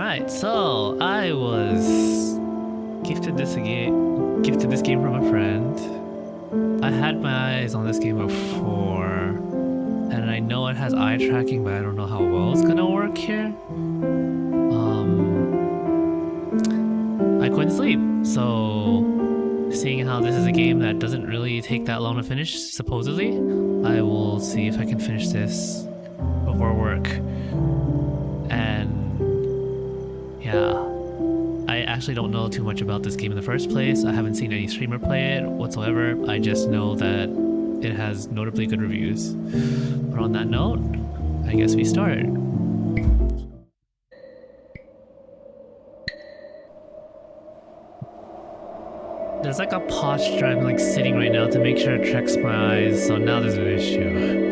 Alright, so I was gifted this game from a friend. I had my eyes on this game before, and I know it has eye tracking, but I don't know how well it's gonna work here. I couldn't sleep, so seeing how this is a game that doesn't really take that long to finish, supposedly, I will see if I can finish this before work. And yeah, I actually don't know too much about this game in the first place. I haven't seen any streamer play it whatsoever. I just know that it has notably good reviews. But on that note, I guess we start. There's like a posture I'm like sitting right now to make sure it tracks my eyes, so now there's an issue.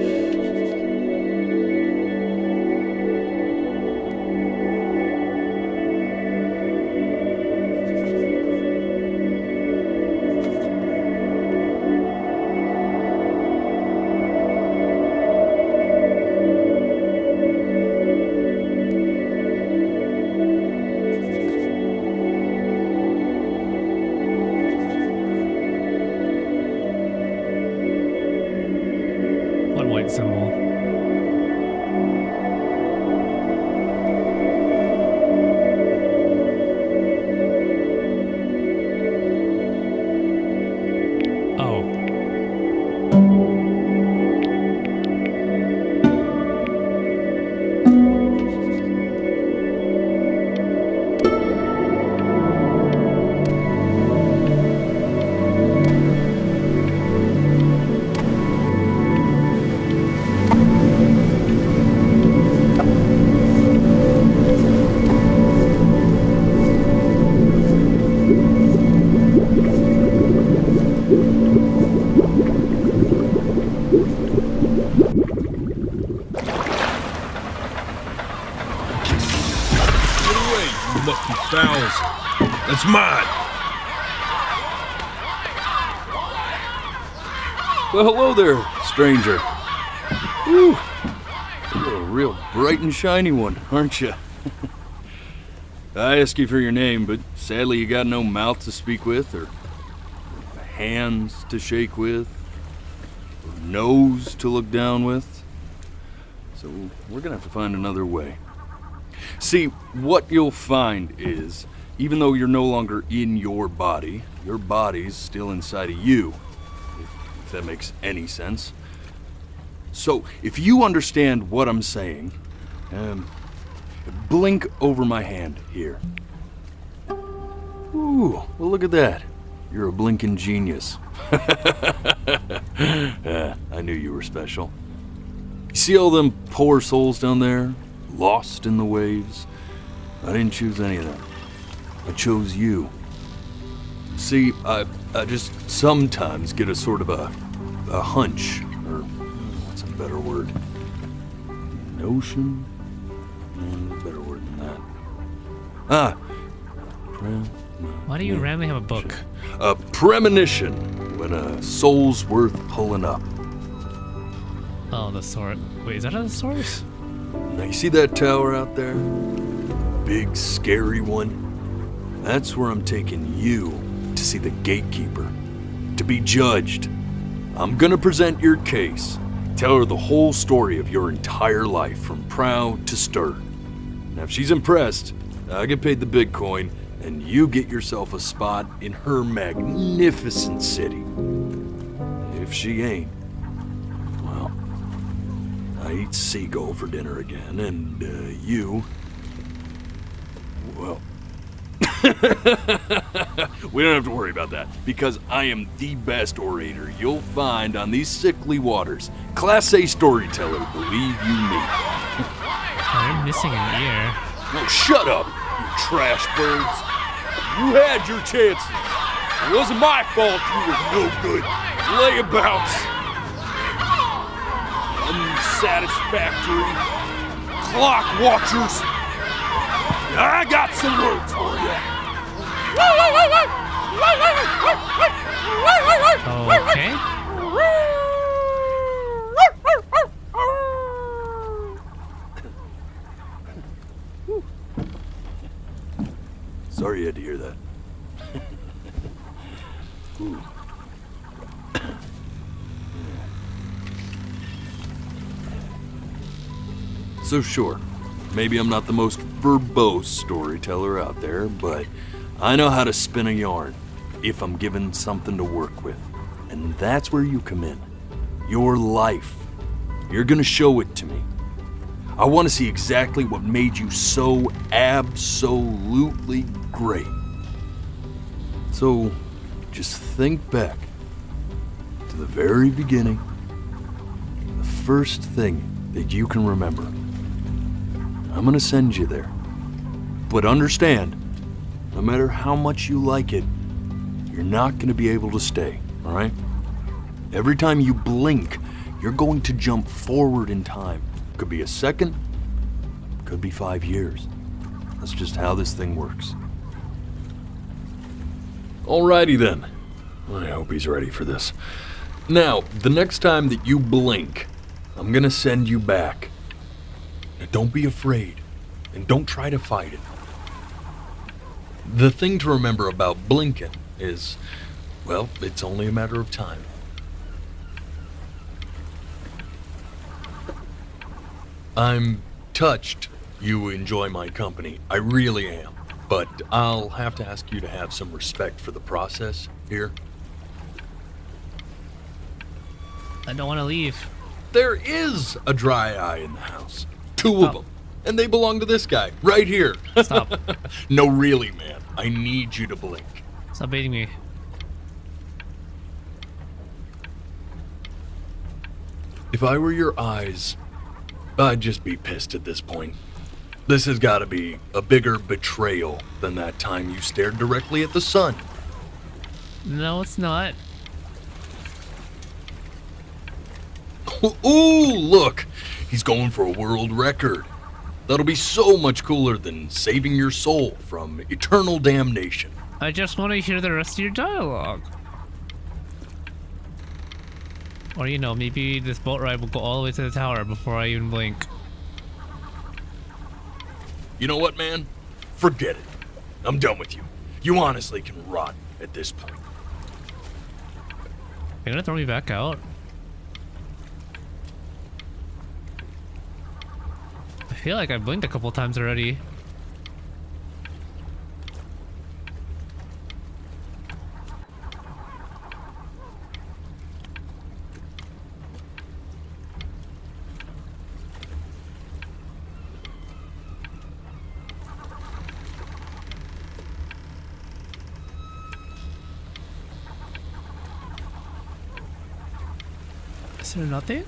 White symbol. Oh. It's mine! Well, hello there, stranger. Whew. You're a real bright and shiny one, aren't you? I asked you for your name, but sadly you got no mouth to speak with, or hands to shake with, or nose to look down with. So we're gonna have to find another way. See, what you'll find is, even though you're no longer in your body's still inside of you, if that makes any sense. So, if you understand what I'm saying, blink over my hand here. Ooh, well look at that. You're a blinking genius. I knew you were special. You see all them poor souls down there, lost in the waves? I didn't choose any of them. I chose you. See, I just sometimes get a sort of a hunch, or what's a better word? Notion? Better word than that. Why do you randomly have a book? A premonition when a soul's worth pulling up. Oh, the sword. Wait, is that a sword? Now you see that tower out there? Big, scary one? That's where I'm taking you to see the gatekeeper, to be judged. I'm gonna present your case, tell her the whole story of your entire life from proud to stern. Now if she's impressed, I get paid the Bitcoin, and you get yourself a spot in her magnificent city. If she ain't, well, I eat seagull for dinner again, and you, well, we don't have to worry about that, because I am the best orator you'll find on these sickly waters. Class A storyteller, believe you me. Oh, you're missing an ear. Oh, shut up, you trash birds. You had your chances. It wasn't my fault you were no good. Layabouts. Unsatisfactory clock watchers. I got some words for you. Okay. Sorry you had to hear that. Ooh. So sure, maybe I'm not the most verbose storyteller out there, but I know how to spin a yarn if I'm given something to work with. And that's where you come in. Your life. You're gonna show it to me. I want to see exactly what made you so absolutely great. So, just think back to the very beginning, the first thing that you can remember. I'm gonna send you there. But understand, no matter how much you like it, you're not gonna be able to stay, all right? Every time you blink, you're going to jump forward in time. Could be a second, could be 5 years. That's just how this thing works. Alrighty then. I hope he's ready for this. Now, the next time that you blink, I'm gonna send you back. Now, don't be afraid, and don't try to fight it. The thing to remember about blinking is, well, it's only a matter of time. I'm touched you enjoy my company. I really am. But I'll have to ask you to have some respect for the process here. I don't want to leave. There is a dry eye in the house. 2 of them. And they belong to this guy, right here. Stop. No, really, man. I need you to blink. Stop baiting me. If I were your eyes, I'd just be pissed at this point. This has got to be a bigger betrayal than that time you stared directly at the sun. No, it's not. Ooh, look! He's going for a world record. That'll be so much cooler than saving your soul from eternal damnation. I just want to hear the rest of your dialogue. Or, you know, maybe this boat ride will go all the way to the tower before I even blink. You know what, man? Forget it. I'm done with you. You honestly can rot at this point. You're gonna throw me back out? I feel like I blinked a couple times already. Is there nothing?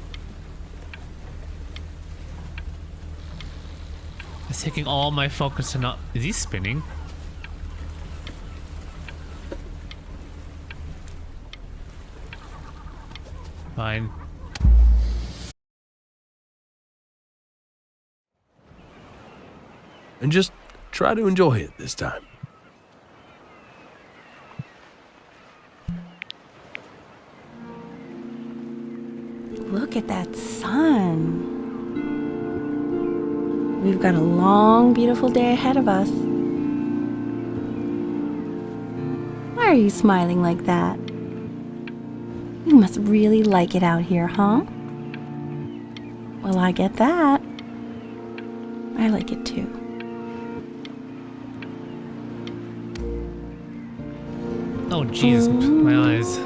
It's taking all my focus to not. Is he spinning? Fine. And just try to enjoy it this time. Look at that sun. We've got a long, beautiful day ahead of us. Why are you smiling like that? You must really like it out here, huh? Well, I get that. I like it too. Oh, jeez, my eyes.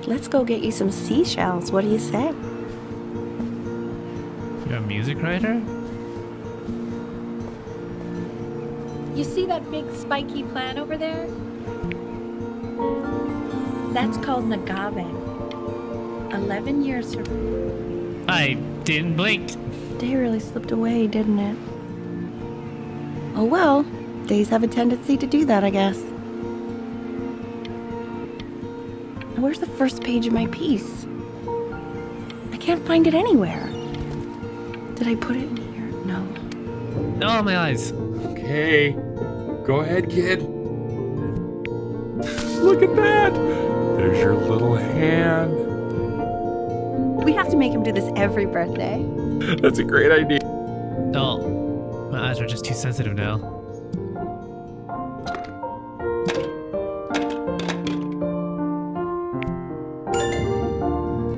Let's go get you some seashells. What do you say? You're a music writer? You see that big spiky plant over there? That's called an agave. 11 years from... I didn't blink. Day really slipped away, didn't it? Oh well, days have a tendency to do that, I guess. Now, where's the first page of my piece? I can't find it anywhere. Did I put it in here? No. Oh, my eyes. Okay, Go ahead, kid. Look at that. There's your little hand. We have to make him do this every birthday. That's a great idea. Oh, my eyes are just too sensitive now.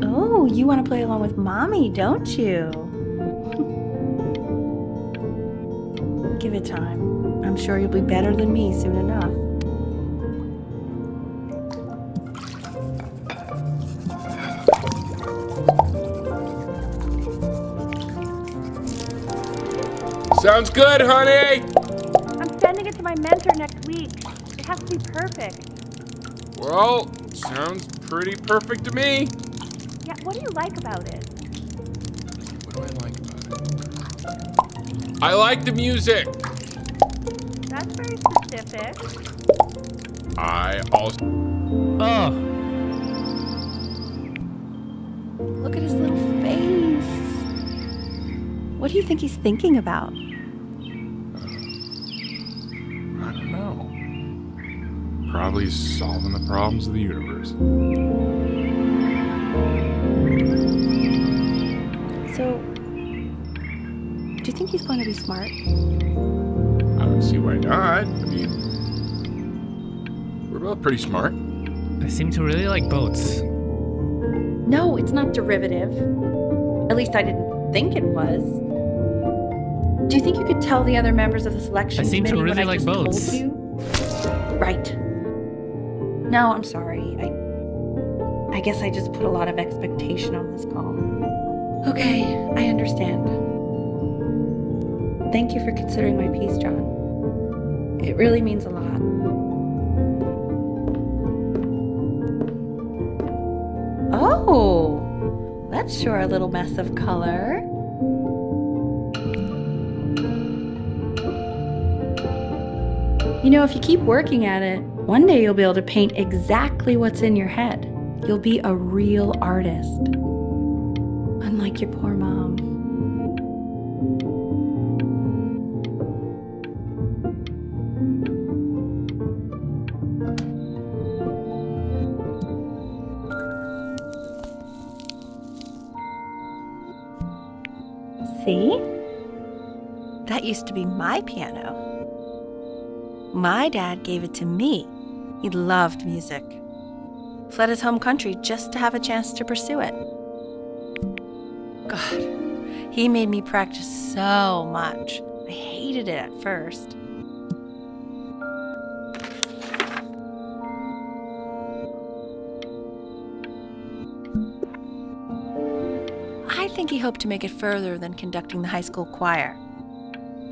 Oh, you want to play along with Mommy, don't you? Give it time. I'm sure you'll be better than me soon enough. Sounds good, honey. I'm sending it to my mentor next week. It has to be perfect. Well, sounds pretty perfect to me. Yeah, what do you like about it? What do I like about it? I like the music. That's very specific. I also... Oh, Look at his little face. What do you think he's thinking about? I don't know. Probably solving the problems of the universe. So, do you think he's going to be smart? I don't see why not. I mean, we're both pretty smart. I seem to really like boats. No, it's not derivative. At least I didn't think it was. Do you think you could tell the other members of the selection I seem to committee really what I like just boats. told you? Right. No, I'm sorry. I guess I just put a lot of expectation on this call. Okay, I understand. Thank you for considering my piece, John. It really means a lot. Oh, that's sure a little mess of color. You know, if you keep working at it, one day you'll be able to paint exactly what's in your head. You'll be a real artist. Unlike your poor mom. See? That used to be my piano. My dad gave it to me. He loved music. Fled his home country just to have a chance to pursue it. God, he made me practice so much. I hated it at first. I think he hoped to make it further than conducting the high school choir.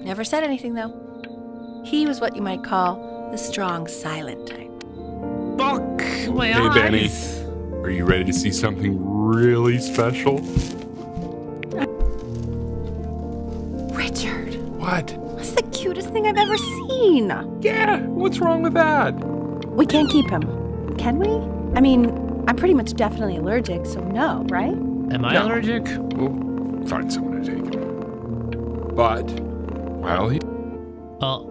Never said anything, though. He was what you might call the strong, silent type. Fuck my Hey, eyes. Benny. Are you ready to see something really special? Richard, What? that's the cutest thing I've ever seen. Yeah, what's wrong with that? We can't keep him, can we? I mean, I'm pretty much definitely allergic, so no, right? Am I No. allergic? We'll find someone to take him. But, while he... Oh,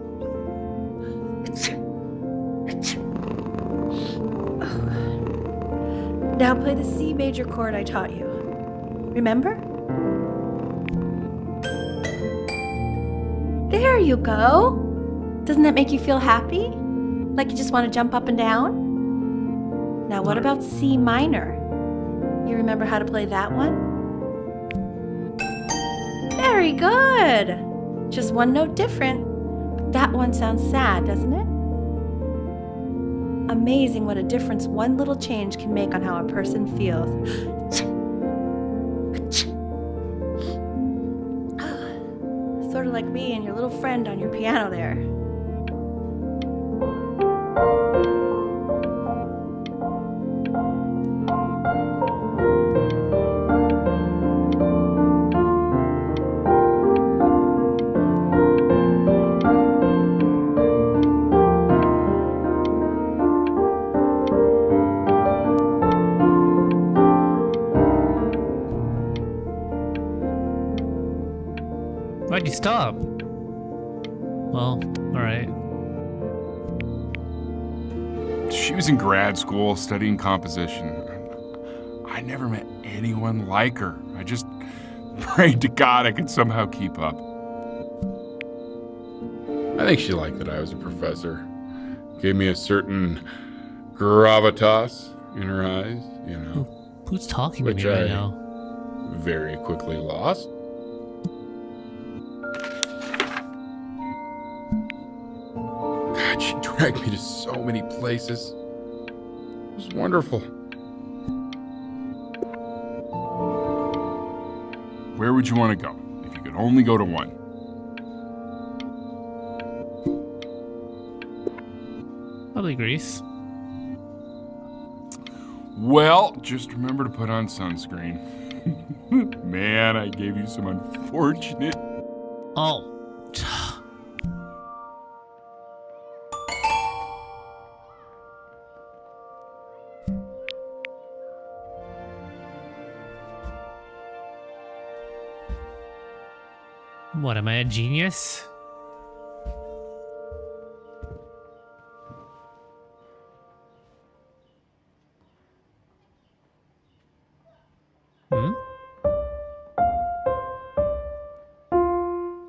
Now play the C major chord I taught you. Remember? There you go. Doesn't that make you feel happy? Like you just want to jump up and down? Now what about C minor? You remember how to play that one? Very good. Just one note different. But that one sounds sad, doesn't it? Amazing what a difference one little change can make on how a person feels. Sort of like me and your little friend on your piano there. why'd you stop? Well, alright. She was in grad school studying composition. I never met anyone like her. I just prayed to God I could somehow keep up. I think she liked that I was a professor. Gave me a certain gravitas in her eyes, you know. Who's talking to Which me right I- now? Very quickly lost. God, she dragged me to so many places. It was wonderful. Where would you want to go if you could only go to one? Probably Greece. Well, just remember to put on sunscreen. Man, I gave you some unfortunate... Oh. What, am I a genius? Hmm?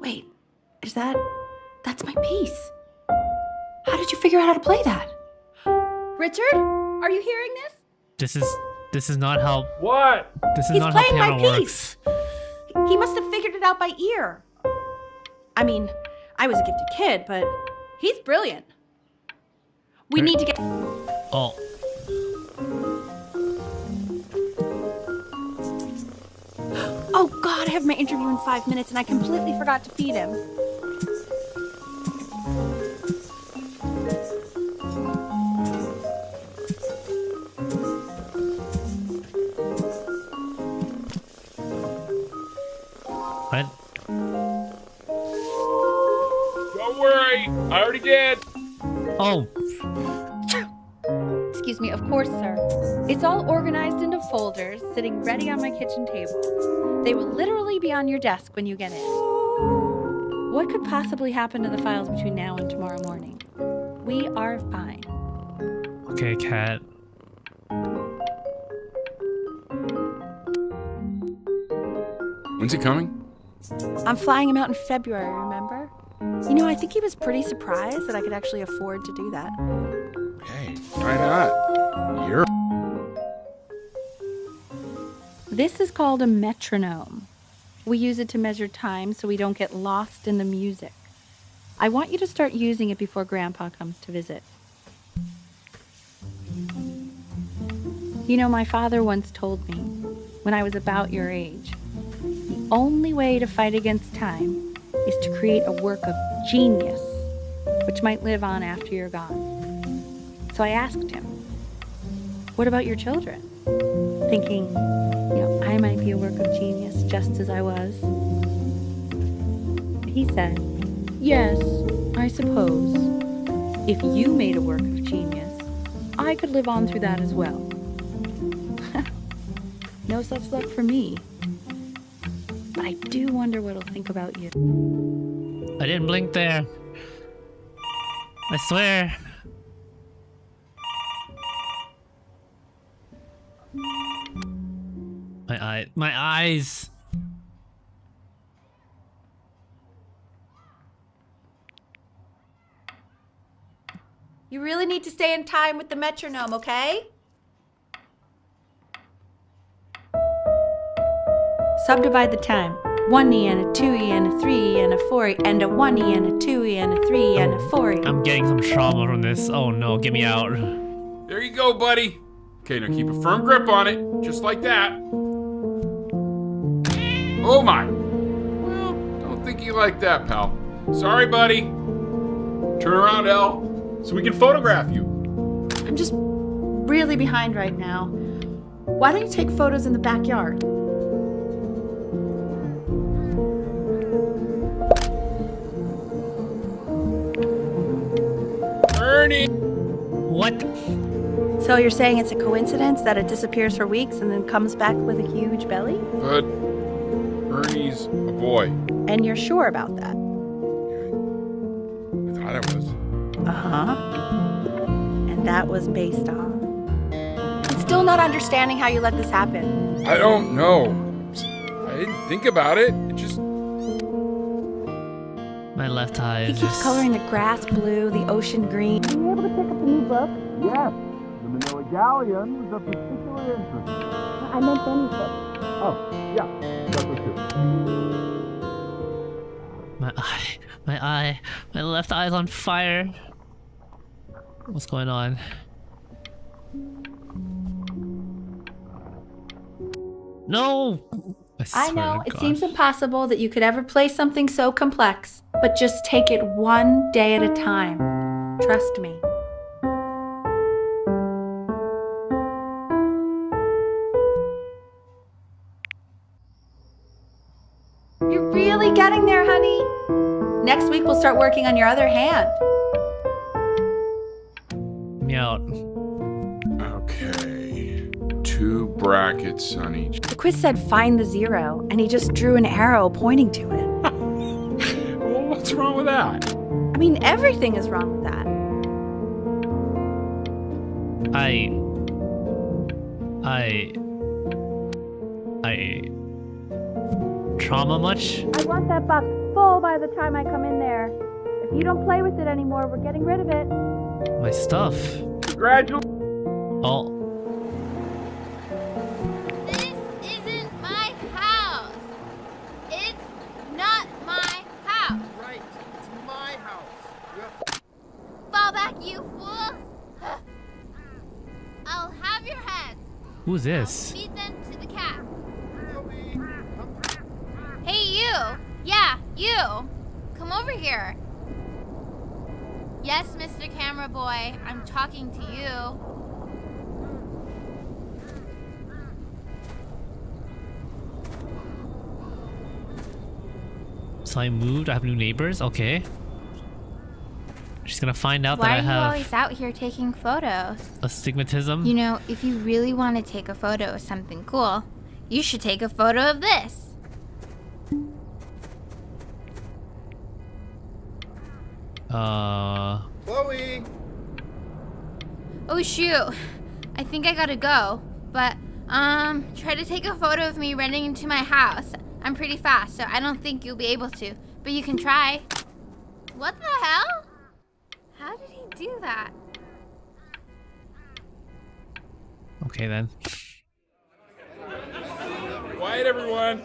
Wait, that's my piece. How did you figure out how to play that? Richard, are you hearing this? This is not how What? this is He's not how playing my piano piece. works. He must have figured it out by ear. I mean, I was a gifted kid, but he's brilliant. We need to get... Oh. Oh God, I have my interview in 5 minutes and I completely forgot to feed him. What? Don't worry, I already did. Oh. Excuse me, of course, sir. It's all organized into folders, sitting ready on my kitchen table. They will literally be on your desk when you get in. What could possibly happen to the files between now and tomorrow morning? We are fine. Okay, Cat. When's he coming? I'm flying him out in February, remember? You know, I think he was pretty surprised that I could actually afford to do that. Hey, why not? You're... This is called a metronome. We use it to measure time so we don't get lost in the music. I want you to start using it before Grandpa comes to visit. You know, my father once told me, when I was about your age, the only way to fight against time is to create a work of genius, which might live on after you're gone. So I asked him, what about your children? Thinking, you know, I might be a work of genius just as I was. He said, yes, I suppose. If you made a work of genius, I could live on through that as well. No such luck for me. But I do wonder what he'll think about you. I didn't blink there. I swear. My eyes. You really need to stay in time with the metronome, okay? Subdivide the time. 1E and a 2E and a 3E and a 4E and a 1E and a 2E and a 3E and a 4E. I'm getting some trauma from this. Oh no, get me out. There you go, buddy. Okay, now keep a firm grip on it, just like that. Oh my. Well, don't think you like that, pal. Sorry, buddy. Turn around, Elle, so we can photograph you. I'm just really behind right now. Why don't you take photos in the backyard? Ernie! What? So you're saying it's a coincidence that it disappears for weeks and then comes back with a huge belly? But Ernie's a boy. And you're sure about that? I thought I was. Uh-huh. And and that was based on. I'm still not understanding how you let this happen. I don't know. I didn't think about it. It just. My left eye He is keeps just... coloring the grass blue, the ocean green. Are you able to pick up a new book? Yes, the Manila Galleon was of particular interest. I meant anything. Oh, yeah, that's what too. My left eye's on fire. What's going on? No! I swear know, to it God. seems impossible that you could ever play something so complex, but just take it one day at a time. Trust me. You're really getting there, honey. Next week we'll start working on your other hand. Me out. Okay. 2 brackets on each. The quiz said find the 0, and he just drew an arrow pointing to it. Well, what's wrong with that? I mean, everything is wrong with that. Trauma much? I want that box full by the time I come in there. If you don't play with it anymore, we're getting rid of it. My stuff. Congratulations. Oh, This isn't my house. It's not my house. Right, it's my house. Fall back, you fools. I'll have your heads. who's this? Feed them to the cat. Hey, you. Yeah, you. Come over here. Yes, Mr. Camera Boy, I'm talking to you. So I moved. I have new neighbors. Okay. She's gonna find out Why that are I you have always out here taking photos? astigmatism. You know, if you really want to take a photo of something cool, you should take a photo of this. Chloe! Oh shoot, I think I gotta go. But, try to take a photo of me running into my house. I'm pretty fast, so I don't think you'll be able to. But you can try. What the hell? How did he do that? Okay then. Quiet, everyone.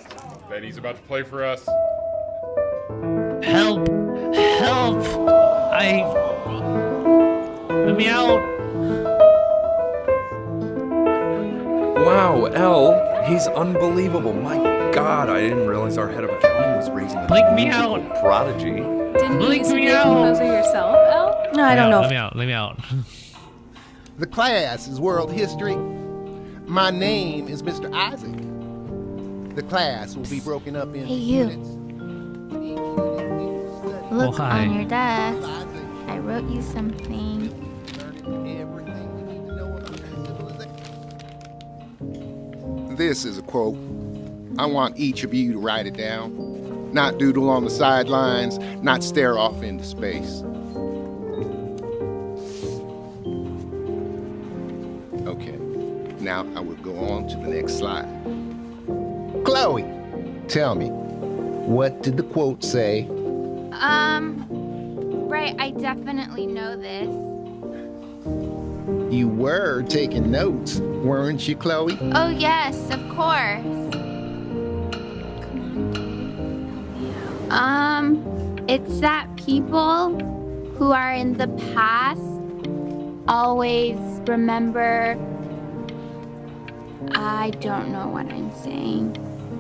Benny's about to play for us. Help! Help! Let me out! Wow, Elle, he's unbelievable. My God, I didn't realize our head of accounting was raising a Blink me musical out. prodigy. Didn't Blink you used to me be a out. composer yourself, Elle? No, I don't know. Let me out. Let me out. The class is world history. My name is Mr. Isaac. The class will be broken up into Hey, you. units. Each unit is studied Look hi. on your desk. Isaac, I wrote you something. learning everything you need to know about civilization. This is a quote. I want each of you to write it down. Not doodle on the sidelines, not stare off into space. Okay, now I will go on to the next slide. Chloe, tell me, what did the quote say? Right, I definitely know this. You were taking notes, weren't you, Chloe? Oh, yes, of course. Come on, help me out. It's that people who are in the past always remember. I don't know what I'm saying.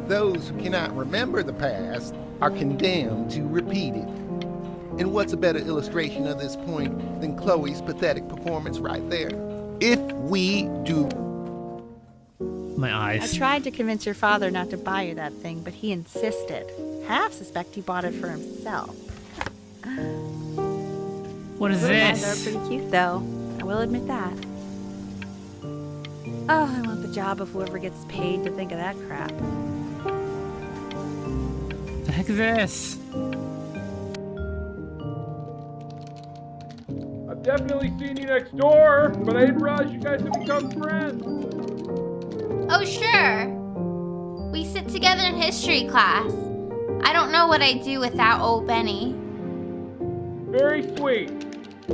Those who cannot remember the past are condemned to repeat it. And what's a better illustration of this point than Chloe's pathetic performance right there? If we do My I eyes. tried to convince your father not to buy you that thing, but he insisted. Half suspect he bought it for himself. What is Little guys are this? pretty cute, though. I will admit that. Oh, I want the job of whoever gets paid to think of that crap. The heck is this? I Definitely seen you next door, but I didn't realize you guys have become friends. Oh, sure. We sit together in history class. I don't know what I'd do without old Benny. Very sweet.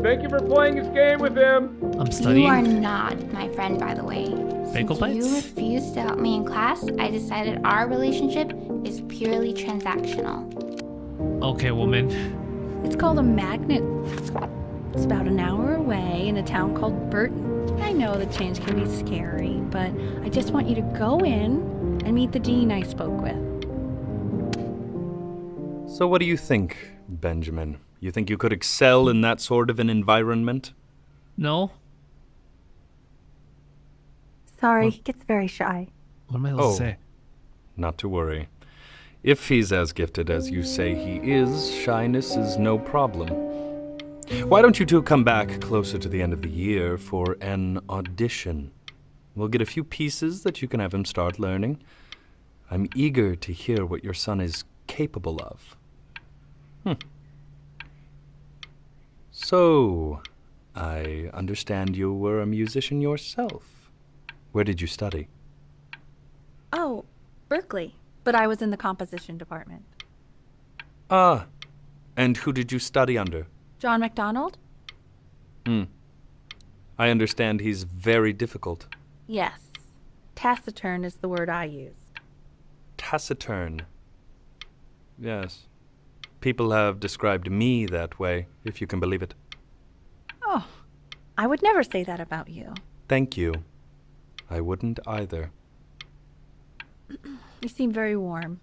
Thank you for playing this game with him. I'm studying. You are not my friend, by the way. Bagel Since you bites? refused to help me in class, I decided our relationship is purely transactional. Okay, woman. It's called a magnet. It's about an hour away in a town called Burton. I know the change can be scary, but I just want you to go in and meet the dean I spoke with. So what do you think, Benjamin? You think you could excel in that sort of an environment? No? Sorry, he gets very shy. What am I supposed to Oh. say? Not to worry. If he's as gifted as you say he is, shyness is no problem. Why don't you two come back closer to the end of the year for an audition? We'll get a few pieces that you can have him start learning. I'm eager to hear what your son is capable of. So, I understand you were a musician yourself. Where did you study? Oh, Berkeley. But I was in the composition department. Ah, and who did you study under? John MacDonald? I understand he's very difficult. Yes. Taciturn is the word I use. Taciturn. Yes. People have described me that way, if you can believe it. Oh, I would never say that about you. Thank you. I wouldn't either. You seem very warm.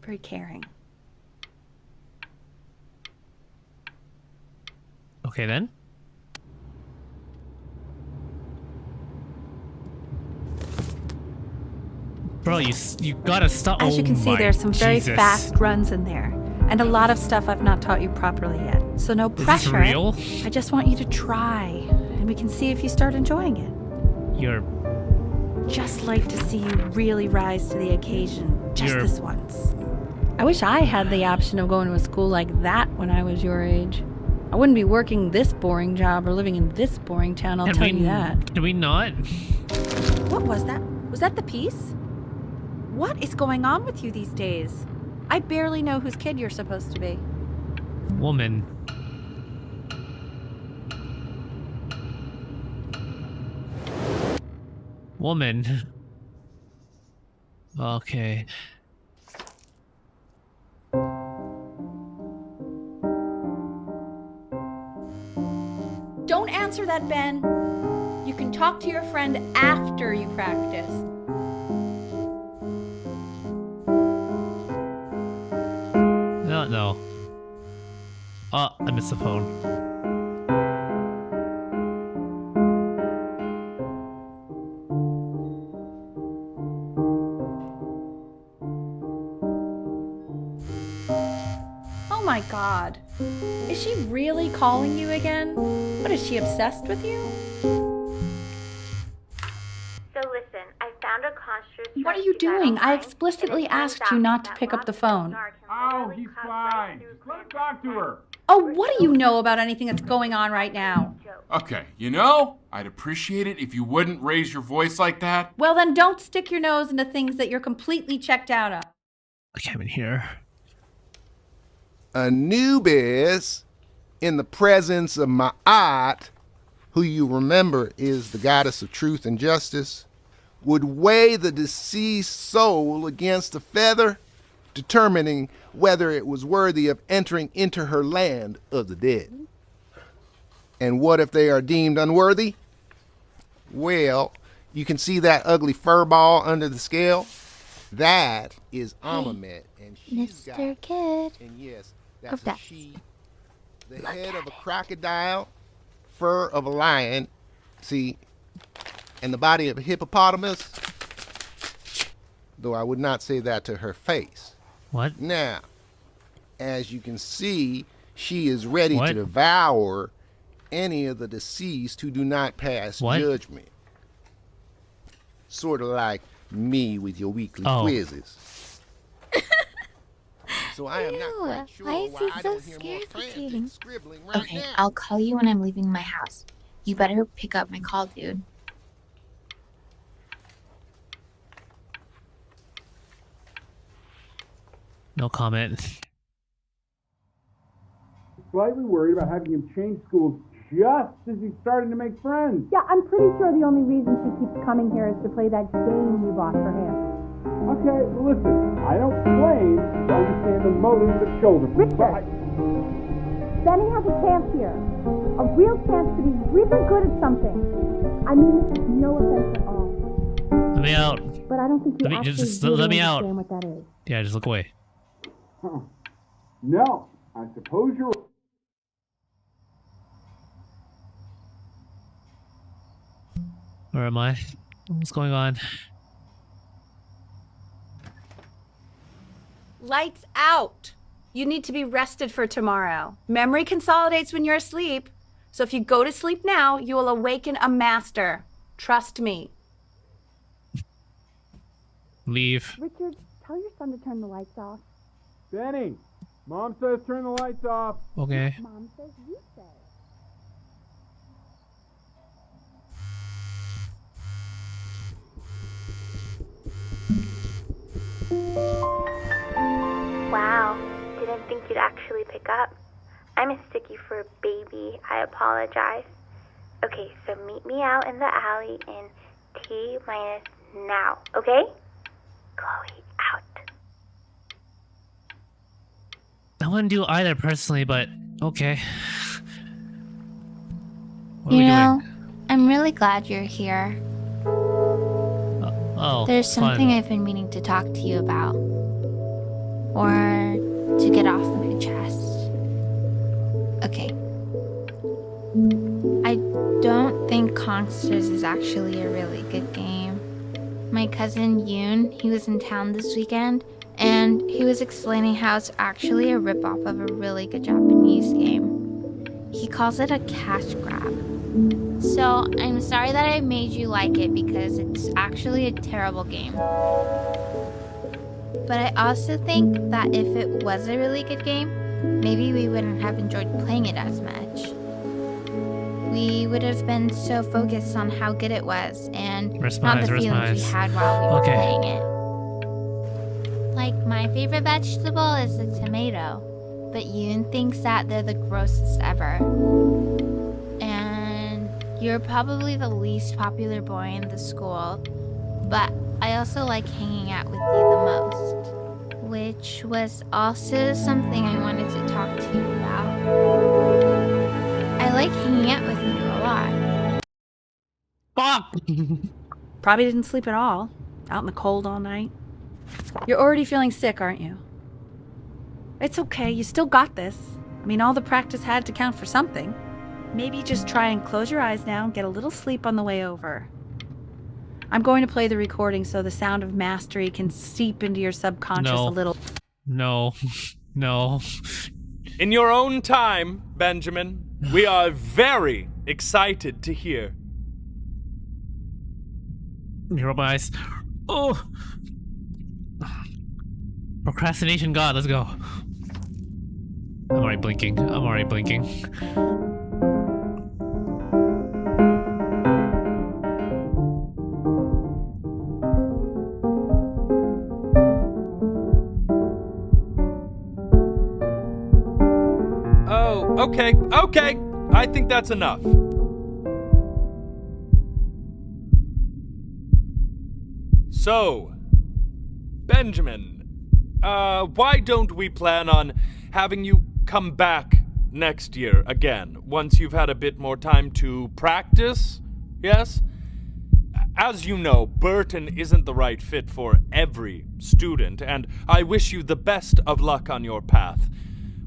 Very caring. Okay, then. Bro, you gotta stop. As you can see, there's some very Jesus. fast runs in there. And a lot of stuff I've not taught you properly yet. So no Is this pressure. real? I just want you to try. And we can see if you start enjoying it. You're Just like to see you really rise to the occasion. Just You're- this once. I wish I had the option of going to a school like that when I was your age. I wouldn't be working this boring job or living in this boring town, I'll tell you that. Can we not? What was that? Was that the piece? What is going on with you these days? I barely know whose kid you're supposed to be. Woman. Woman. Okay. Don't answer that, Ben. You can talk to your friend after you practice. No. Oh, I missed the phone. Oh my god. Is she really calling you again? What, is she obsessed with you? So listen, I found a construct. What are you doing? I explicitly asked you not to pick up the phone. Oh, he's fine. Just let him talk to her. Oh, what do you know about anything that's going on right now? Okay, I'd appreciate it if you wouldn't raise your voice like that. Well, then don't stick your nose into things that you're completely checked out of. I came in here. Anubis, in the presence of Ma'at, who you remember is the goddess of truth and justice, would weigh the deceased soul against a feather, determining whether it was worthy of entering into her land of the dead. And what if they are deemed unworthy? Well, you can see that ugly fur ball under the scale? That is Amamet, and she's got, Mr. Kid. and yes, Oh, that's a that's- she. The head of a crocodile, fur of a lion, see, and the body of a hippopotamus, though I would not say that to her face. What? Now, as you can see, she is ready What? to devour any of the deceased who do not pass What? judgment. Sort of like me with your weekly Oh. quizzes. So I am not Ew, quite sure why is why he I so don't hear more scared frantic looking? scribbling right Okay, now. I'll call you when I'm leaving my house. You better pick up my call, dude. No comment. Slightly worried about having him change schools just as he's starting to make friends. Yeah, I'm pretty sure the only reason she keeps coming here is to play that game you bought for him. Okay, well, listen, I don't claim to understand the motives of children. Richard. Benny has a chance here. A real chance to be really good at something. I mean, this is no offense at all. Let me out. But I don't think you Let me- actually just really let me out. understand what that is. Yeah, just look away. Huh. No, I suppose you're... Where am I? What's going on? Lights out. You need to be rested for tomorrow. Memory consolidates when you're asleep. So if you go to sleep now, you will awaken a master. Trust me. Leave. Richard, tell your son to turn the lights off. Benny, Mom says turn the lights off. Okay. Mom says you say. Wow, didn't think you'd actually pick up. I mistook you for a baby. I apologize. Okay, so meet me out in the alley in T minus now, okay? Chloe, out. I wouldn't do either personally, but okay. What are You we know, doing? I'm really glad you're here. Oh, There's something fun. I've been meaning to talk to you about. Or to get off my chest. Okay. I don't think Consters is actually a really good game. My cousin Yoon, he was in town this weekend, and he was explaining how it's actually a ripoff of a really good Japanese game. He calls it a cash grab. So, I'm sorry that I made you like it because it's actually a terrible game. But I also think that if it was a really good game, maybe we wouldn't have enjoyed playing it as much. We would have been so focused on how good it was and not the feelings we had while we were playing it. Like, my favorite vegetable is the tomato, but Yoon thinks that they're the grossest ever. And you're probably the least popular boy in the school, but I also like hanging out with you the most, which was also something I wanted to talk to you about. I like hanging out with you a lot. Fuck! Probably didn't sleep at all. Out in the cold all night. You're already feeling sick, aren't you? It's okay, you still got this. I mean, all the practice had to count for something. Maybe just try and close your eyes now and get a little sleep on the way over. I'm going to play the recording so the sound of mastery can seep into your subconscious a little. No. No. In your own time, Benjamin, we are very excited to hear. Let me rub my eyes. Oh! Procrastination god, let's go. I'm already blinking. Oh, okay. I think that's enough. So, Benjamin, why don't we plan on having you come back next year again, once you've had a bit more time to practice? Yes? As you know, Burton isn't the right fit for every student, and I wish you the best of luck on your path,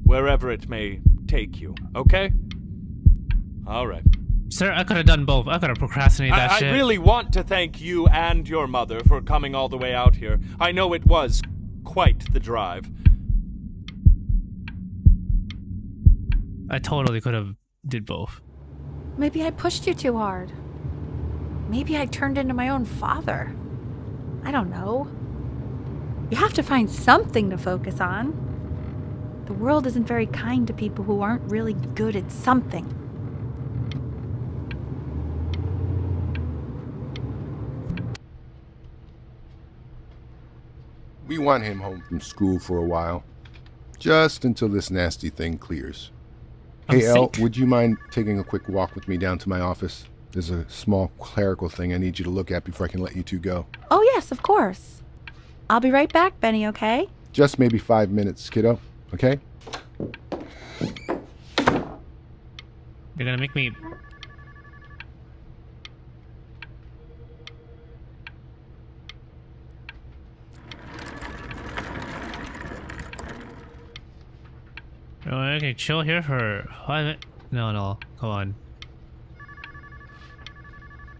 wherever it may take you, okay? All right. Sir, I could have done both. I could have procrastinated that shit. I really want to thank you and your mother for coming all the way out here. I know it was quite the drive. I totally could have did both. Maybe I pushed you too hard. Maybe I turned into my own father. I don't know. You have to find something to focus on. The world isn't very kind to people who aren't really good at something. We want him home from school for a while. Just until this nasty thing clears. I'm Hey, Elle, sick. would you mind taking a quick walk with me down to my office? There's a small clerical thing I need you to look at before I can let you two go. Oh, yes, of course. I'll be right back, Benny, okay? Just maybe 5 minutes, kiddo. Okay? You're gonna make me... Oh, okay, chill here for 5 minutes. No, come on.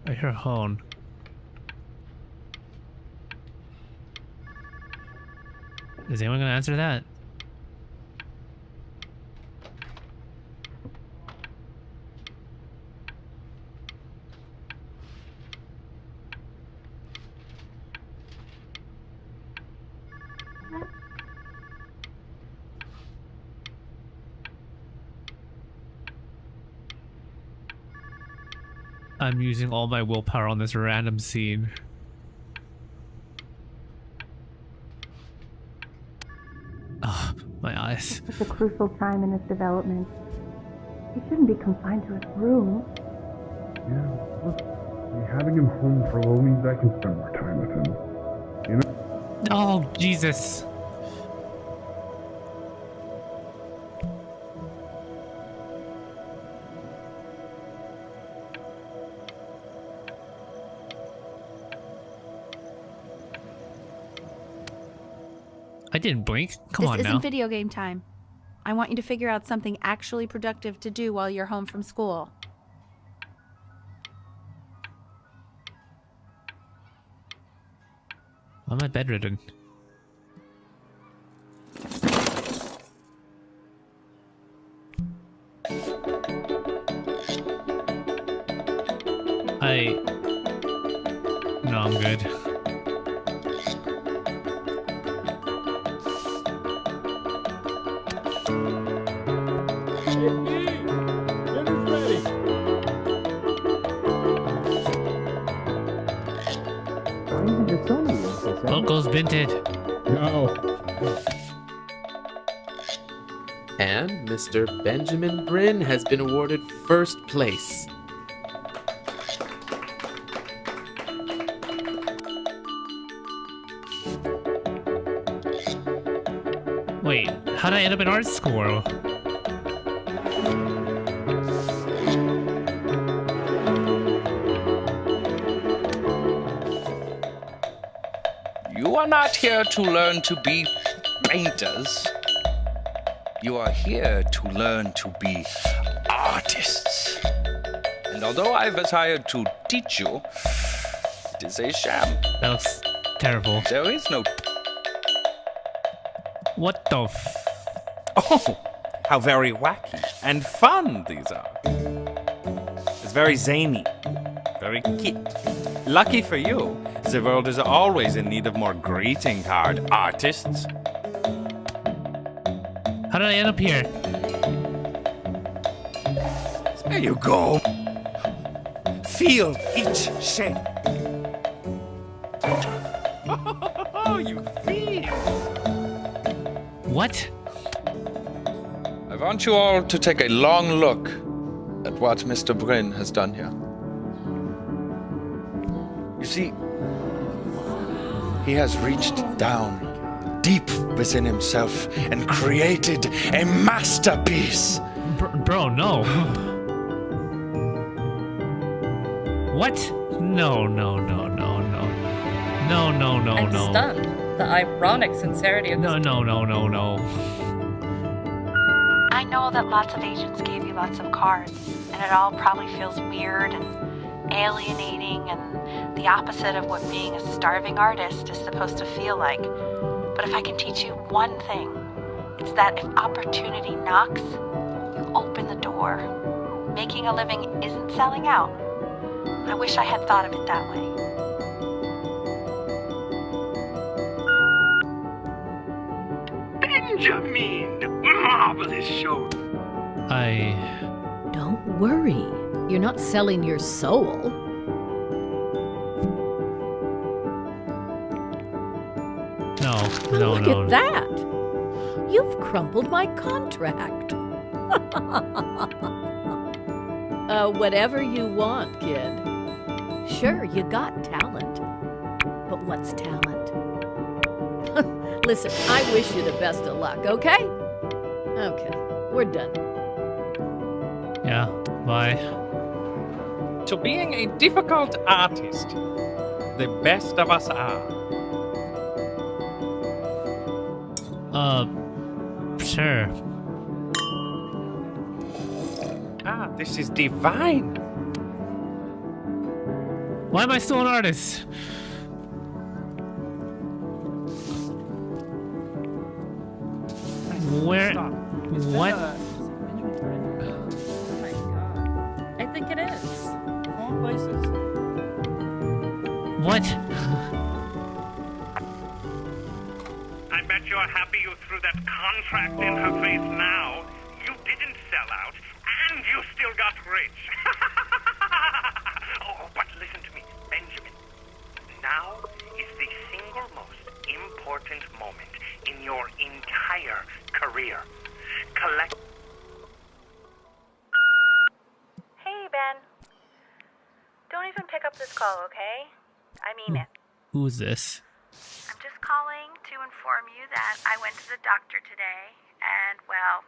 I hear a horn. Is anyone gonna answer that? I'm using all my willpower on this random scene. Oh, my eyes. It's a crucial time in his development. He shouldn't be confined to his room. Yeah, look, having him home for a little means I can spend more time with him. You know? Oh, Jesus. I didn't blink. Come on This now. isn't video game time. I want you to figure out something actually productive to do while you're home from school. Why am I bedridden? No, I'm good. Locals binted. No. And Mr. Benjamin Bryn has been awarded first place. Wait, how did I end up in art school? You are not here to learn to be painters. You are here to learn to be artists. And although I was hired to teach you, it is a sham. That looks terrible. There is no... What the Oh, how very wacky and fun these are. It's very zany, very cute. Lucky for you, the world is always in need of more greeting card artists. How did I end up here? There you go. Feel each shape. Oh, you feel. What? I want you all to take a long look at what Mr. Bryn has done here. You see, he has reached down deep within himself and created a masterpiece. Bro, no. What? No. I'm stunned. The ironic sincerity of this. No. I know that lots of agents gave you lots of cards, and it all probably feels weird and alienating and the opposite of what being a starving artist is supposed to feel like. But if I can teach you one thing, it's that if opportunity knocks, you open the door. Making a living isn't selling out. I wish I had thought of it that way. Benjamin, marvelous show. Don't worry. You're not selling your soul. No, Look at that. You've crumpled my contract. Whatever you want, kid. Sure, you got talent. But what's talent? Listen, I wish you the best of luck, okay? Okay, we're done. Yeah, bye. To being a difficult artist, the best of us are. Sure. Ah, this is divine. Why am I still an artist? Where? What? Oh my god. I think it is. All places. What? I bet you're happy you threw that contract in her face now. You didn't sell out, and you still got rich. Oh, but listen to me, Benjamin. Now is the single most important moment in your entire career. Hey, Ben. Don't even pick up this call, okay? I mean it. Who's this? I'm just calling to inform you that I went to the doctor today, and, well,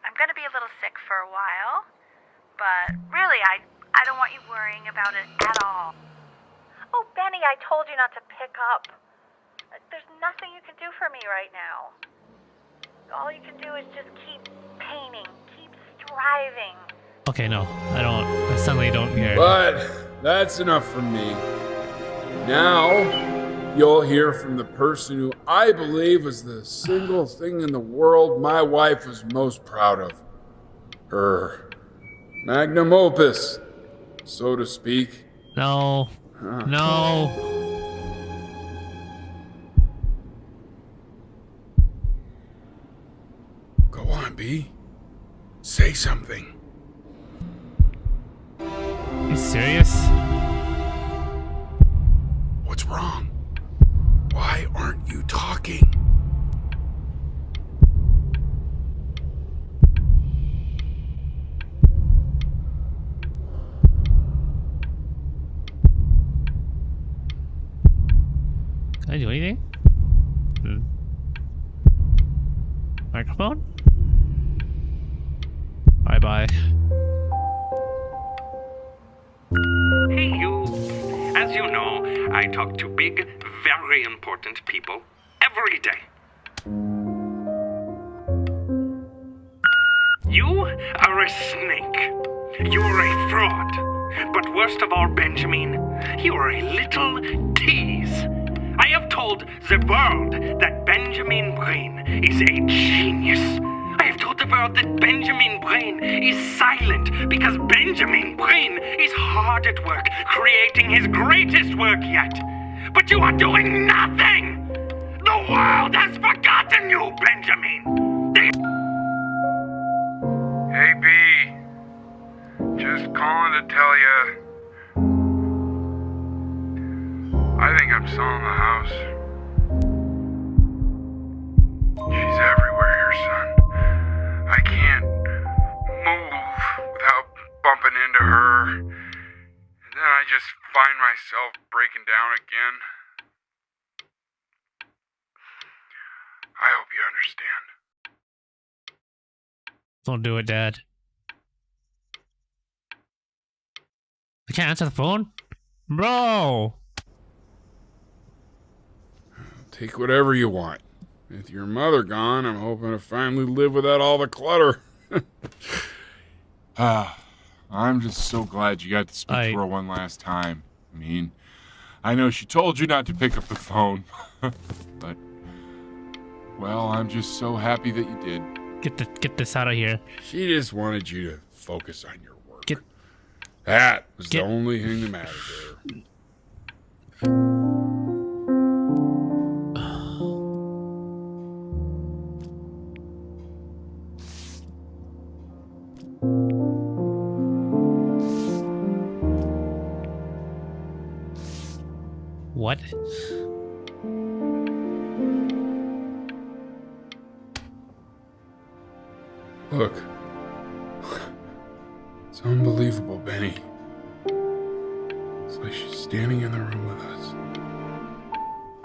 I'm gonna be a little sick for a while, but really, I don't want you worrying about it at all. Oh, Benny, I told you not to pick up. There's nothing you can do for me right now. All you can do is just keep painting, keep striving. Okay, no, I suddenly don't care. But that's enough from me. Now, you'll hear from the person who I believe was the single thing in the world my wife was most proud of. Her magnum opus, so to speak. No. No. Go on, B. Say something. You serious? What's wrong? Why aren't you talking? Can I do anything? Microphone? Bye bye. Hey, you. As you know, I talk to big, very important people every day. You are a snake. You are a fraud. But worst of all, Benjamin, you are a little tease. I have told the world that Benjamin Brain is a genius. I have told the world that Benjamin Brain is silent because Benjamin Brain is hard at work creating his greatest work yet. But you are doing nothing! The world has forgotten you, Benjamin! Hey, B. Just calling to tell you. I think I'm selling the house. She's everywhere here, son. I can't move without bumping into her. And then I just find myself breaking down again. I hope you understand. Don't do it, Dad. I can't answer the phone? Bro! Take whatever you want. With your mother gone, I'm hoping to finally live without all the clutter. I'm just so glad you got to speak to her one last time. I mean, I know she told you not to pick up the phone, but, well, I'm just so happy that you did. Get this out of here. She just wanted you to focus on your work. That was the only thing that mattered to her. What? Look. It's unbelievable, Benny. It's like she's standing in the room with us.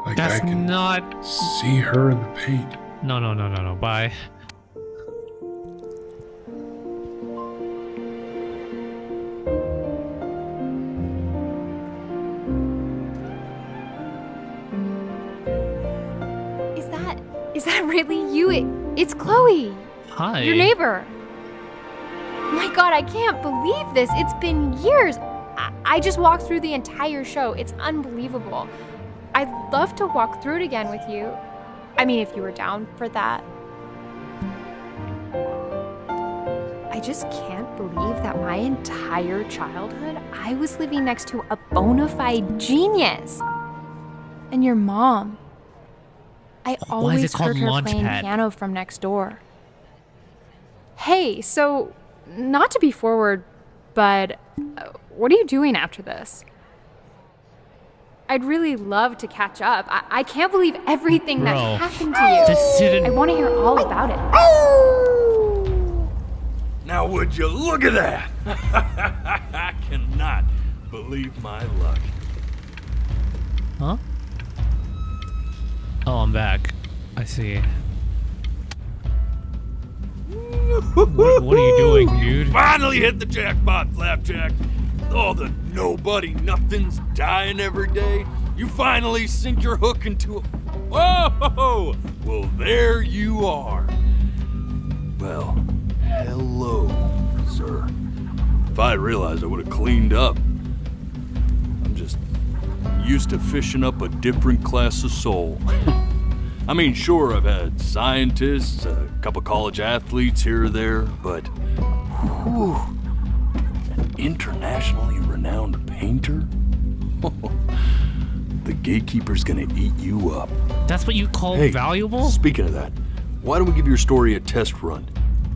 Like That's I can not... see her in the paint. No, bye. Is that really you? It's Chloe. Hi. Your neighbor. My God, I can't believe this. It's been years. I just walked through the entire show. It's unbelievable. I'd love to walk through it again with you. I mean, if you were down for that. I just can't believe that my entire childhood, I was living next to a bona fide genius. And your mom. I always heard her playing piano from next door. Hey, so, not to be forward, but what are you doing after this? I'd really love to catch up. I can't believe everything that's happened to you. This didn't... I want to hear all about it. Now would you look at that? I cannot believe my luck. Huh? Oh, I'm back. I see. What are you doing, dude? Finally hit the jackpot, Flapjack. All the nobody nothings dying every day. You finally sink your hook into a... Whoa! Well, there you are. Well, hello, sir. If I had realized, I would have cleaned up. I'm just used to fishing up a different class of soul. I mean, sure, I've had scientists, a couple college athletes here or there, but whew, an internationally renowned painter? The gatekeeper's gonna eat you up. That's what you call valuable? Speaking of that, why don't we give your story a test run?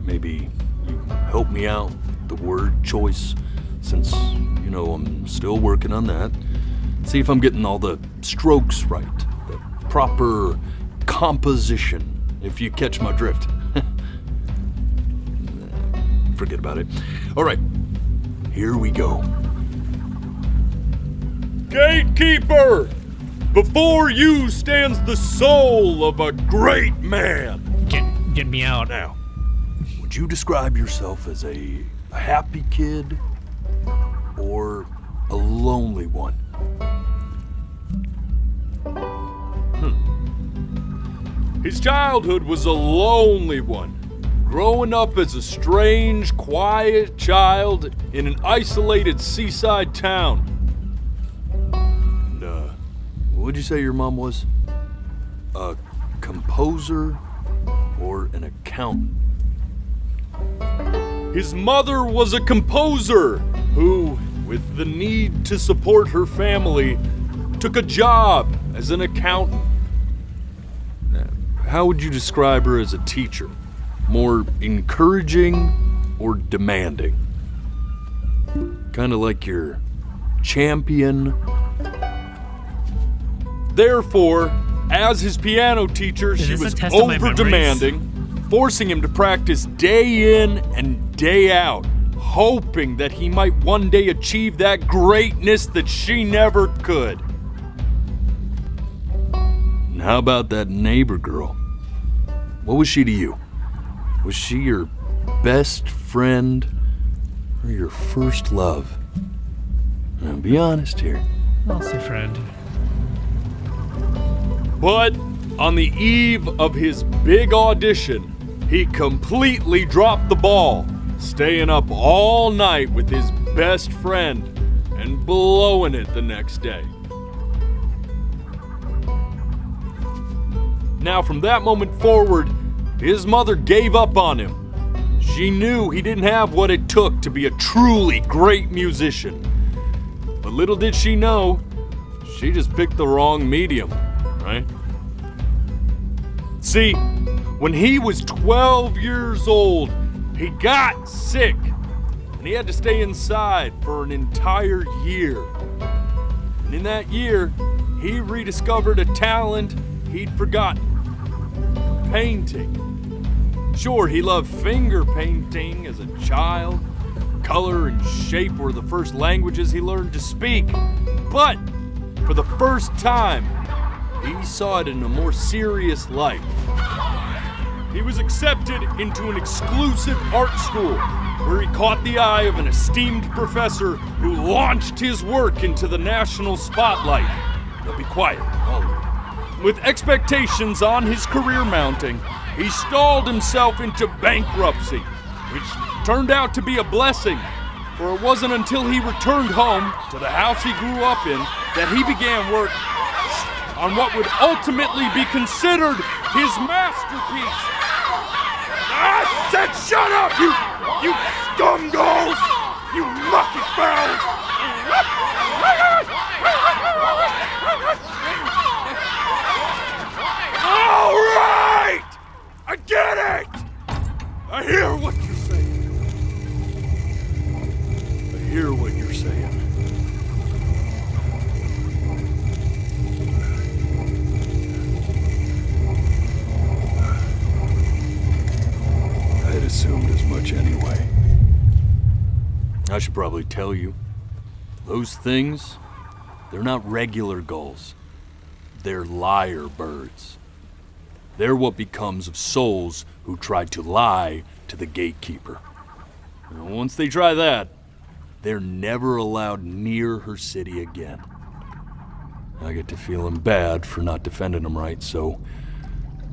Maybe you help me out with the word choice, since, you know, I'm still working on that. See if I'm getting all the strokes right, the proper composition, if you catch my drift. Forget about it. All right, here we go. Gatekeeper! Before you stands the soul of a great man. Get me out. Now, would you describe yourself as a happy kid or a lonely one? His childhood was a lonely one, growing up as a strange, quiet child in an isolated seaside town. And, what'd you say your mom was? A composer or an accountant? His mother was a composer who, with the need to support her family, took a job as an accountant. How would you describe her as a teacher? More encouraging or demanding? Kind of like your champion. Therefore, as his piano teacher, she was over-demanding, forcing him to practice day in and day out, hoping that he might one day achieve that greatness that she never could. And how about that neighbor girl? What was she to you? Was she your best friend or your first love? Now, be honest here. I'll say friend. But on the eve of his big audition, he completely dropped the ball, staying up all night with his best friend and blowing it the next day. Now, from that moment forward, his mother gave up on him. She knew he didn't have what it took to be a truly great musician. But little did she know, she just picked the wrong medium, right? See, when he was 12 years old, he got sick, and he had to stay inside for an entire year. And in that year, he rediscovered a talent he'd forgotten. Painting. Sure, he loved finger painting as a child. Color and shape were the first languages he learned to speak. But for the first time, he saw it in a more serious light. He was accepted into an exclusive art school where he caught the eye of an esteemed professor who launched his work into the national spotlight. Now be quiet, all of you. With expectations on his career mounting, he stalled himself into bankruptcy, which turned out to be a blessing, for it wasn't until he returned home to the house he grew up in that he began work on what would ultimately be considered his masterpiece. I said shut up, you scumballs! You mucky fowls! All right! I get it! I hear what you're saying. I hear what you're saying. I'd assumed as much anyway. I should probably tell you, those things, they're not regular gulls. They're lyre birds. They're what becomes of souls who try to lie to the gatekeeper. And once they try that, they're never allowed near her city again. I get to feeling bad for not defending them right, so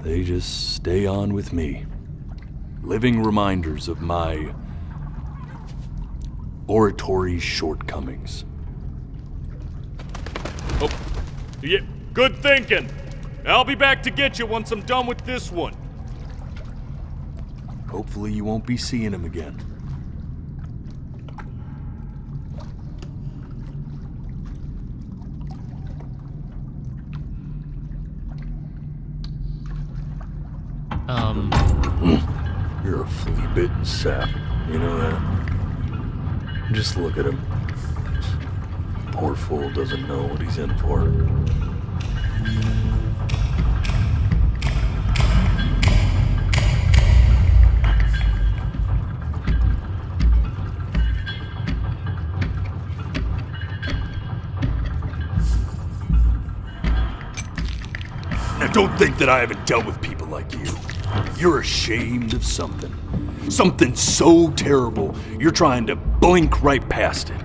they just stay on with me. Living reminders of my oratory shortcomings. Oh, yeah, good thinking. I'll be back to get you once I'm done with this one. Hopefully you won't be seeing him again. You're a flea-bitten sap. You know that? Just look at him. Poor fool doesn't know what he's in for. Now don't think that I haven't dealt with people like you. You're ashamed of something. Something so terrible, you're trying to blink right past it.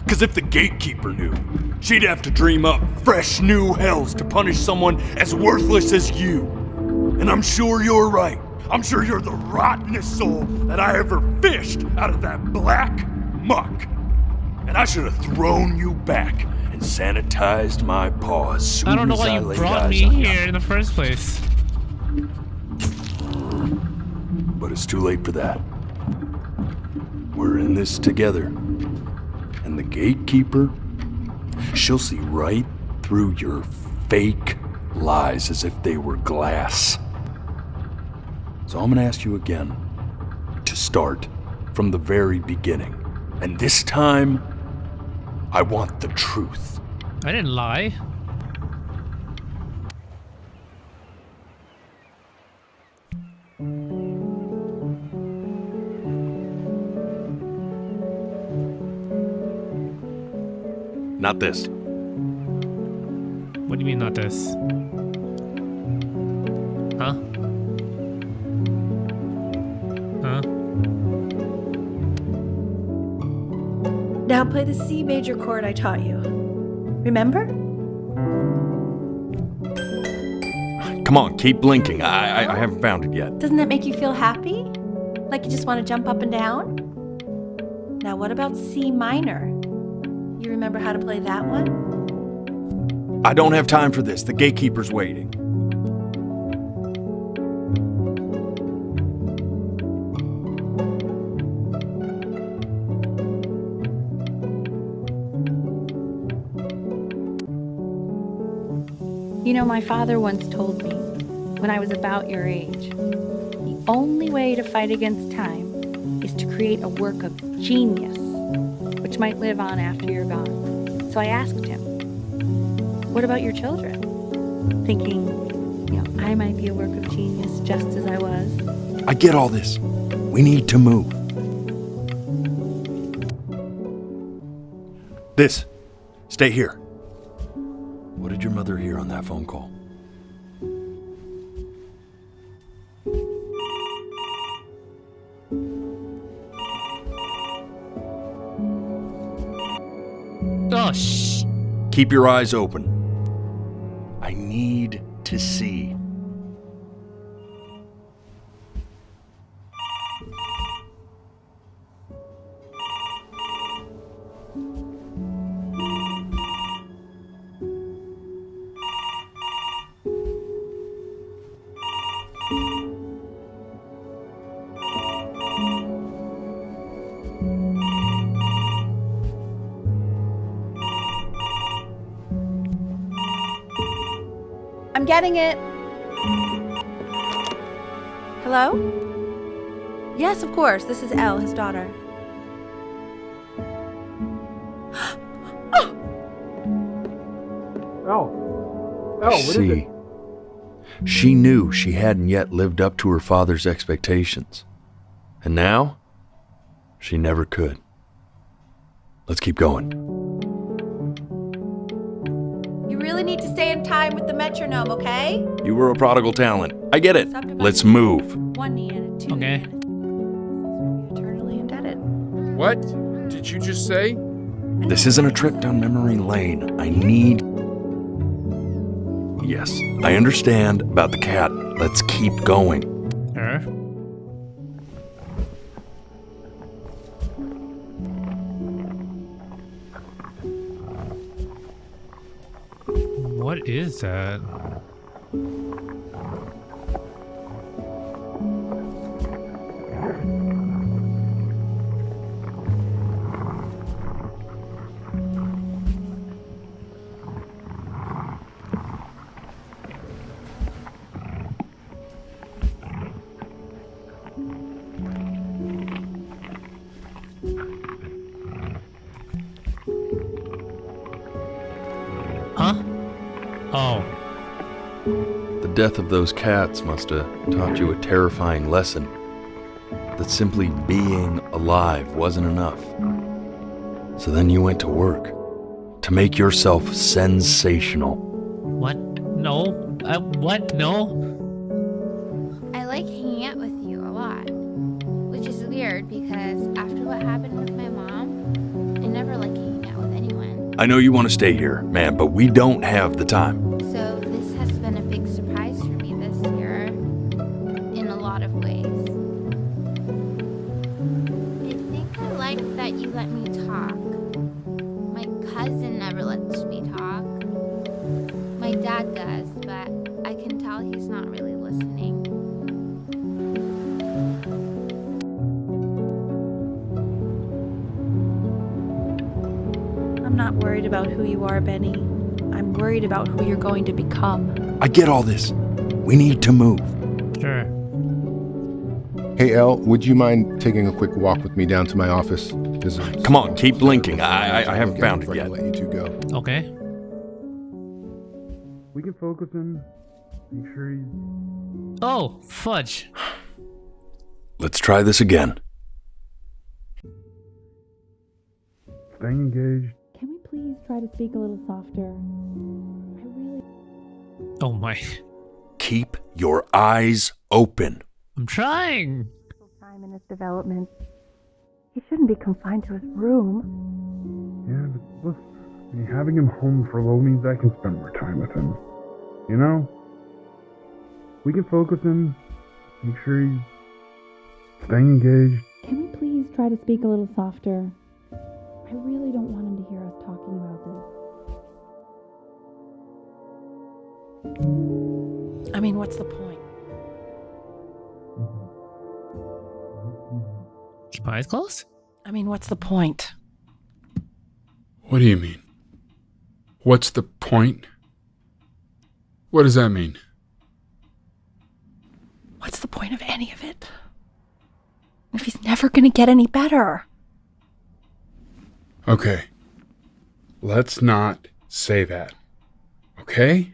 Because if the gatekeeper knew, she'd have to dream up fresh new hells to punish someone as worthless as you. And I'm sure you're right. I'm sure you're the rottenest soul that I ever fished out of that black muck. And I should have thrown you back and sanitized my paws as soon I don't know as why I you laid brought eyes me on you. here in the first place. But it's too late for that. We're in this together. And the gatekeeper, she'll see right through your fake lies as if they were glass. So I'm gonna ask you again to start from the very beginning. And this time, I want the truth. I didn't lie. Not this. What do you mean, not this? Huh? Huh? Now play the C major chord I taught you. Remember? Come on, keep blinking. I haven't found it yet. Doesn't that make you feel happy? Like you just want to jump up and down? Now what about C minor? You remember how to play that one? I don't have time for this. The gatekeeper's waiting. You know, my father once told me, when I was about your age, the only way to fight against time is to create a work of genius, which might live on after you're gone. So I asked him, What about your children? Thinking, I might be a work of genius just as I was. I get all this. We need to move. This. Stay here. What did your mother hear on that phone call? Oh, shh. Keep your eyes open. I need to see. I'm getting it. Hello? Yes, of course. This is Elle, his daughter. What is it? She knew she hadn't yet lived up to her father's expectations. And now, she never could. Let's keep going. You really need to stay in time with the metronome, okay? You were a prodigal talent. I get it. Let's move. One knee and a two. Okay. Eternally indebted. What did you just say? This isn't a trip down memory lane. I need... Yes, I understand about the cat. Let's keep going. Sure. What is that? Huh? Oh. The death of those cats must have taught you a terrifying lesson. That simply being alive wasn't enough. So then you went to work. To make yourself sensational. What? No. What? No. I like hanging out with you a lot. Which is weird because after what happened with my mom, I never like hanging out with anyone. I know you want to stay here, man, but we don't have the time. So this has been a big surprise for me this year. In a lot of ways. I think I like that you let me talk. My cousin never lets me talk. My dad does, but I can tell he's not really listening. I'm not worried about who you are, Benny. I'm worried about who you're going to become. I get all this. We need to move. Sure. Hey, Elle, would you mind taking a quick walk with me down to my office? Come on, keep blinking. I haven't found it yet. Let you two go. Okay. We can focus and make sure he's... Oh, fudge. Let's try this again. Staying engaged. Can we please try to speak a little softer? Oh my. Keep your eyes open. I'm trying. Time in his development. He shouldn't be confined to his room. Yeah, but look, I mean, having him home for low means I can spend more time with him. You know? We can focus and make sure he's staying engaged. Can we please try to speak a little softer? I really don't want him to hear us talking about this. I mean, what's the point? Keep my eyes closed? I mean, what's the point? What do you mean? What's the point? What does that mean? What's the point of any of it? If he's never gonna get any better. Okay. Let's not say that. okay?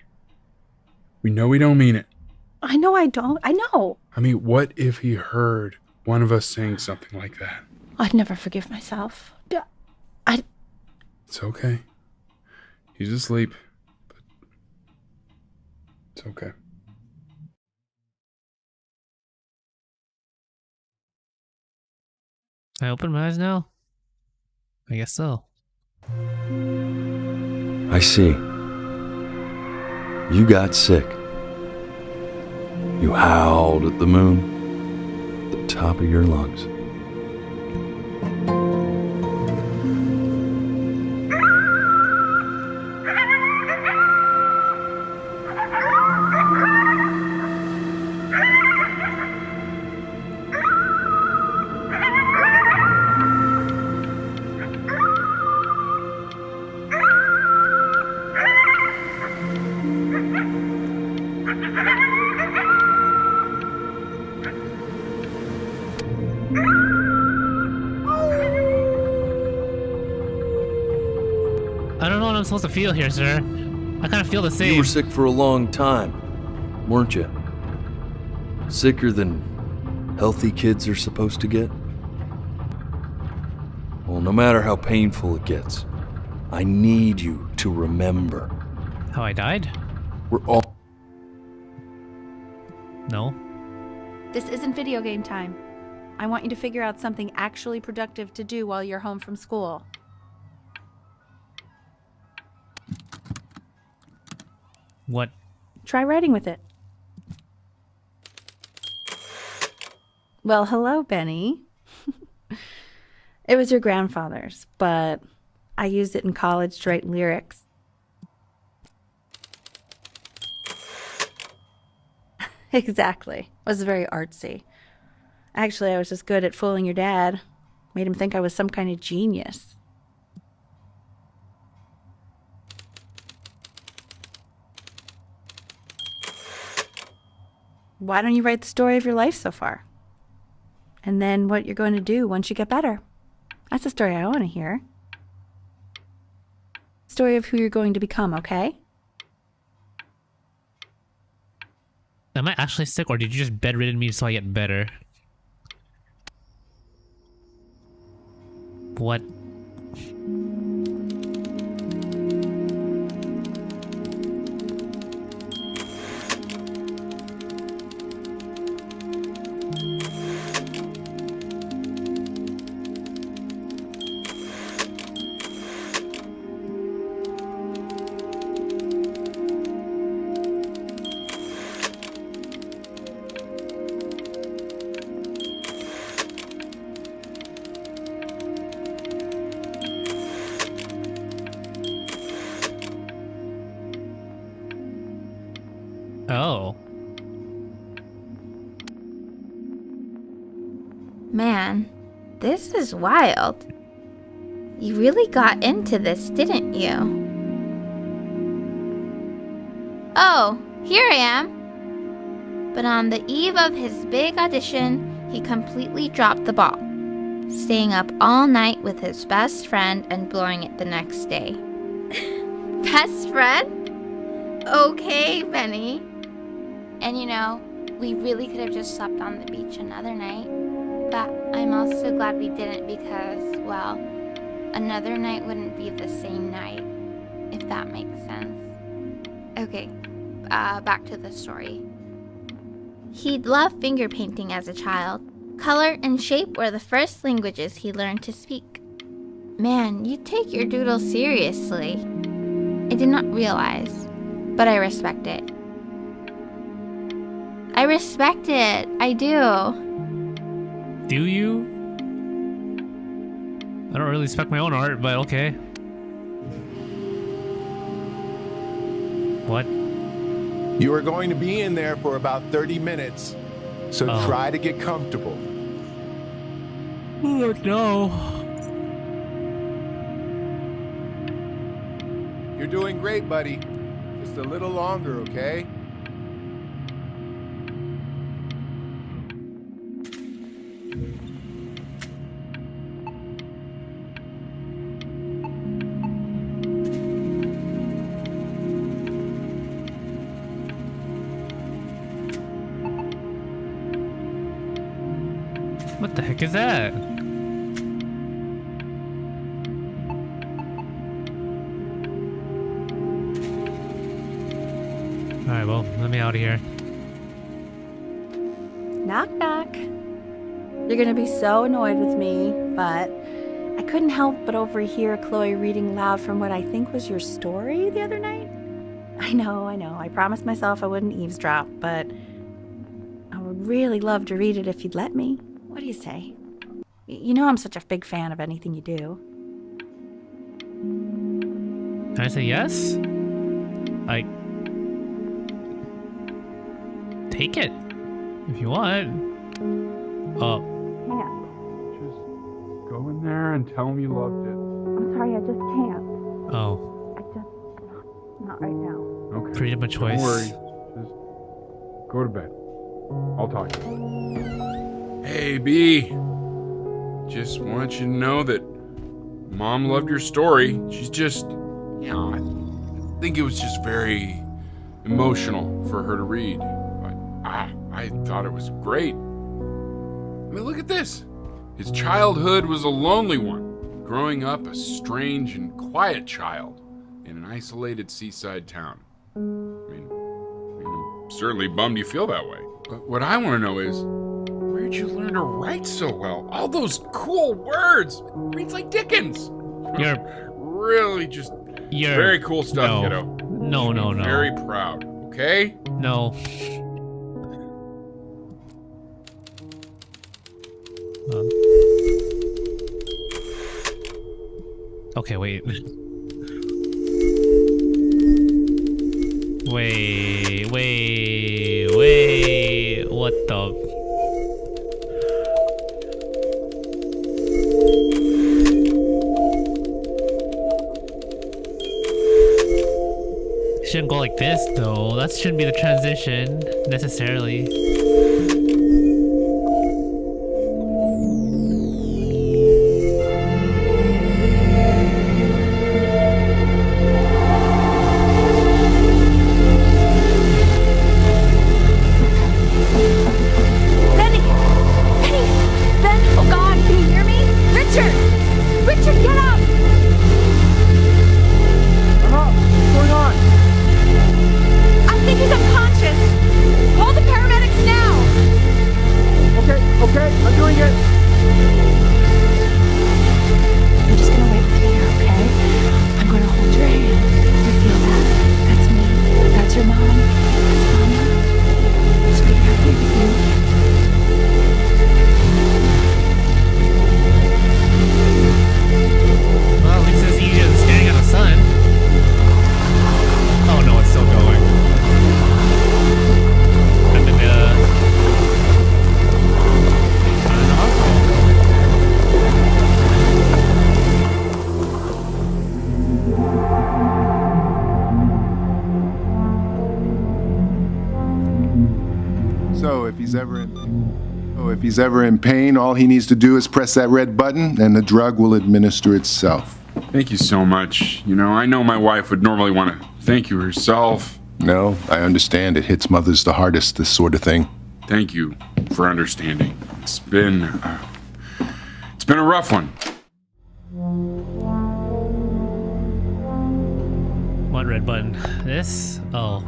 We know we don't mean it. I know I don't. I know. I mean, what if he heard one of us saying something like that? I'd never forgive myself. It's okay. He's asleep. But it's okay. I open my eyes now? I guess so. I see. You got sick. You howled at the moon, at the top of your lungs. I don't know what I'm supposed to feel here, sir. I kind of feel the same. You were sick for a long time, weren't you? Sicker than healthy kids are supposed to get? Well, no matter how painful it gets, I need you to remember. How I died? We're all... No. This isn't video game time. I want you to figure out something actually productive to do while you're home from school. What? Try writing with it. Well, hello, Benny. It was your grandfather's, but I used it in college to write lyrics. Exactly. It was very artsy. Actually, I was just good at fooling your dad. Made him think I was some kind of genius. Why don't you write the story of your life so far? And then what you're going to do once you get better. That's the story I want to hear. Story of who you're going to become, okay? Am I actually sick, or did you just bedridden me so I get better? What? Oh. Man, this is wild. You really got into this, didn't you? Oh, here I am. But on the eve of his big audition, he completely dropped the ball, staying up all night with his best friend and blowing it the next day. Best friend? Okay, Benny. And you know, we really could have just slept on the beach another night. But I'm also glad we didn't because, well, another night wouldn't be the same night, if that makes sense. Okay, back to the story. He'd loved finger painting as a child. Color and shape were the first languages he learned to speak. Man, you take your doodle seriously. I did not realize, but I respect it. I respect it. I do. Do you? I don't really respect my own art, but okay. What? You are going to be in there for about 30 minutes, so try to get comfortable. Oh, no. You're doing great, buddy. Just a little longer, okay? What the heck is that? Alright, well, let me out of here. Knock, knock. You're gonna be so annoyed with me, but I couldn't help but overhear Chloe reading loud from what I think was your story the other night. I know. I promised myself I wouldn't eavesdrop, but I would really love to read it if you'd let me. What do you say? You know I'm such a big fan of anything you do. Can I say yes? Take it if you want. Oh. Just go in there and tell him you loved it. I'm sorry, I just can't. Oh. Not right now. Okay. Freedom of choice. Don't worry. Just go to bed. I'll talk to you. Hey, B. Just want you to know that Mom loved your story. She's just, I think it was just very emotional for her to read. But I thought it was great. I mean, look at this. His childhood was a lonely one, growing up a strange and quiet child in an isolated seaside town. I mean, I'm certainly bummed you feel that way. But what I want to know is, where'd you learn to write so well? All those cool words. Reads like Dickens. You're really just very cool stuff, kiddo. No. Very proud. Okay? No. Okay, wait. Wait. What the? Shouldn't go like this though. That shouldn't be the transition necessarily. If he's ever in pain, all he needs to do is press that red button and the drug will administer itself. Thank you so much. You know, I know my wife would normally want to thank you herself. No, I understand. It hits mothers the hardest, this sort of thing. Thank you for understanding. It's been a rough one. What red button? This? Oh.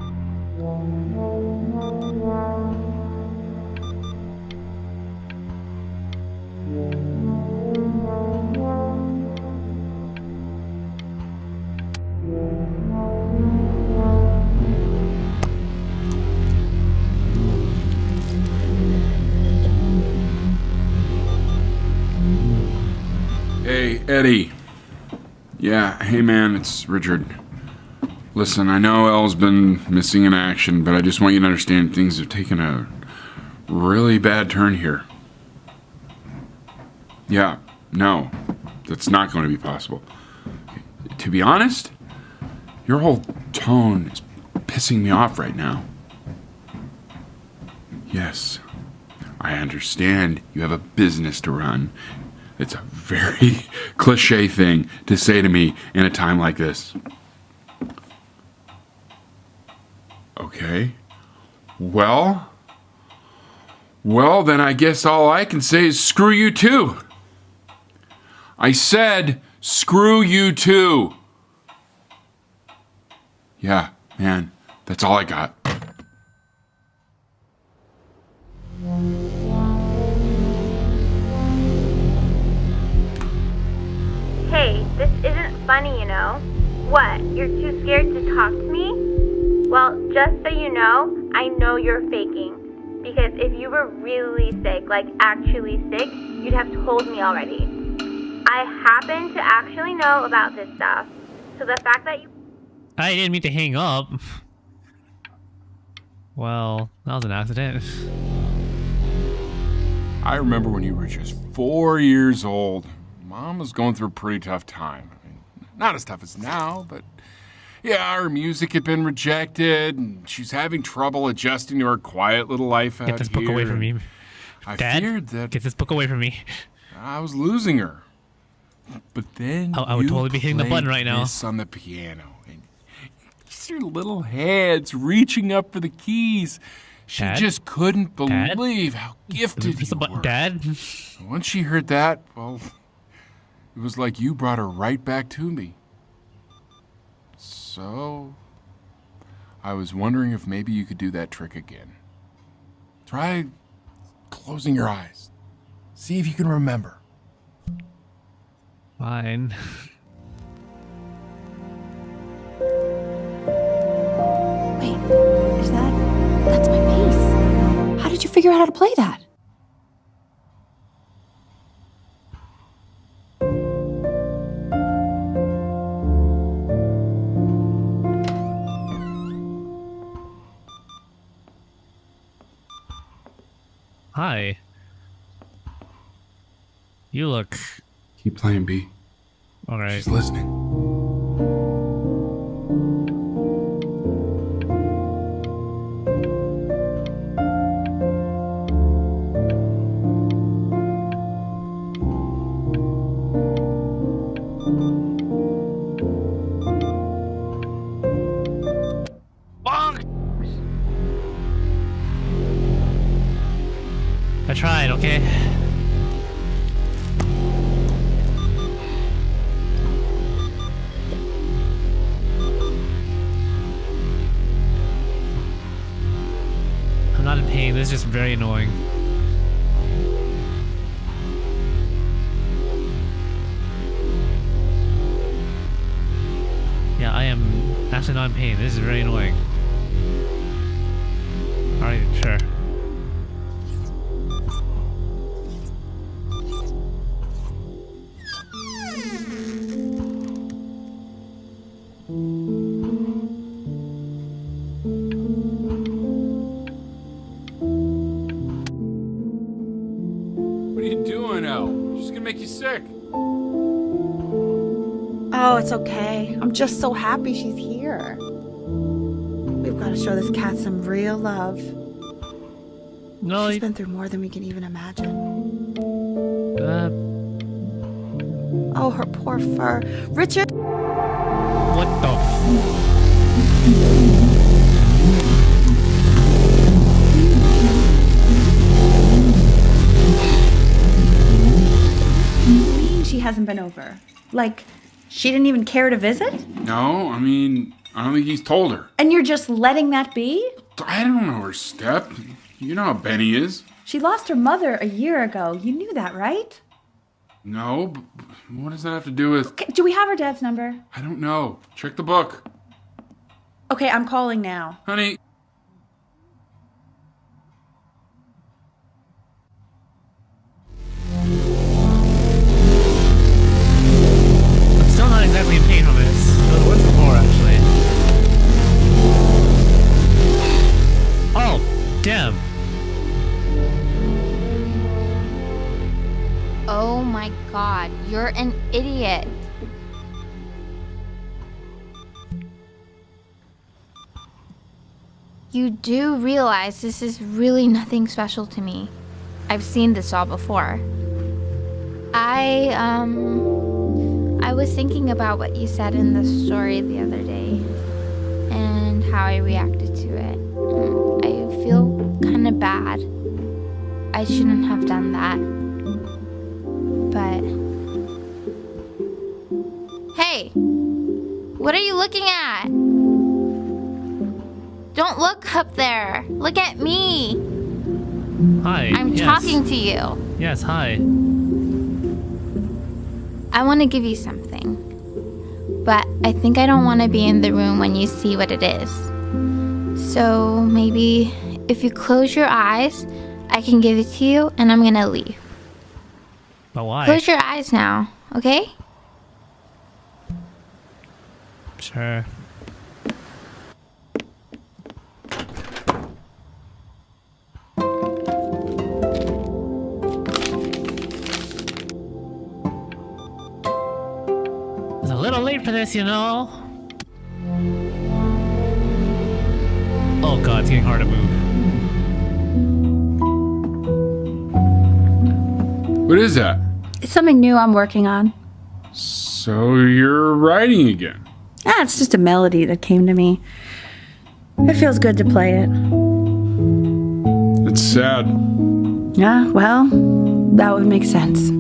Hey, Eddie. Yeah, hey man, it's Richard. Listen, I know Elle's been missing in action, but I just want you to understand things have taken a really bad turn here. Yeah, no, that's not going to be possible. To be honest, your whole tone is pissing me off right now. Yes, I understand you have a business to run. It's a very cliche thing to say to me in a time like this. Okay. Well, Well, then I guess all I can say is screw you too. I said screw you too. Yeah, man, that's all I got. Hey, this isn't funny, you know. What, you're too scared to talk to me? Well, just so you know, I know you're faking. Because if you were really sick, like actually sick, you'd have told me already. I happen to actually know about this stuff. So the fact that you... I didn't mean to hang up. Well, that was an accident. I remember when you were just 4 years old. Mom was going through a pretty tough time. I mean, not as tough as now, but yeah, her music had been rejected, and she's having trouble adjusting to her quiet little life out here. Get this book away from me. I feared that... Get this book away from me. I was losing her. But then I would totally be hitting the button right now. This on the piano, and just her little hands reaching up for the keys. She just couldn't believe how gifted you were. Dad? Once she heard that, well, it was like you brought her right back to me. So, I was wondering if maybe you could do that trick again. Try closing your eyes. See if you can remember. Fine. Wait, is that's my bass. How did you figure out how to play that? Hi. You look... Keep playing, B. All right. She's listening. I tried, okay? I'm not in pain, this is just very annoying. Yeah, I am actually not in pain, this is very annoying. Alright, sure. What are you doing, Elle? She's gonna make you sick. Oh, it's okay. I'm just so happy she's here. We've got to show this cat some real love. No, she's been through more than we can even imagine. Oh, her poor fur. Richard! What the She hasn't been over. Like, she didn't even care to visit? No, I mean, I don't think he's told her. And you're just letting that be? I don't know her step. You know how Benny is. She lost her mother a year ago. You knew that, right? No, but what does that have to do with... Okay, do we have her dad's number? I don't know. Check the book. Okay, I'm calling now. Honey. I'm still not exactly in pain from this. It was worse before, actually. Oh, damn. Oh my god, you're an idiot. You do realize this is really nothing special to me. I've seen this all before. I was thinking about what you said in the story the other day and how I reacted to it. I feel kind of bad. I shouldn't have done that. But... Hey! What are you looking at? Don't look up there. Look at me. Hi. I'm talking to you. Yes, hi. I want to give you something. But I think I don't want to be in the room when you see what it is. So maybe if you close your eyes, I can give it to you and I'm gonna leave. But why? Close your eyes now, okay? Sure. It's a little late for this, you know. Oh god, it's getting hard to move. What is that? It's something new I'm working on. So you're writing again? Ah, it's just a melody that came to me. It feels good to play it. It's sad. Yeah, well, that would make sense.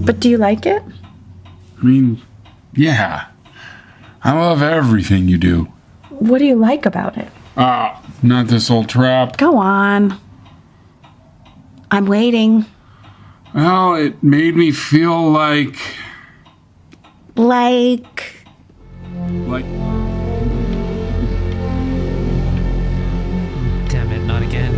But do you like it? I mean, yeah. I love everything you do. What do you like about it? Not this old trap. Go on. I'm waiting. Well, it made me feel like... Like... Damn it, not again.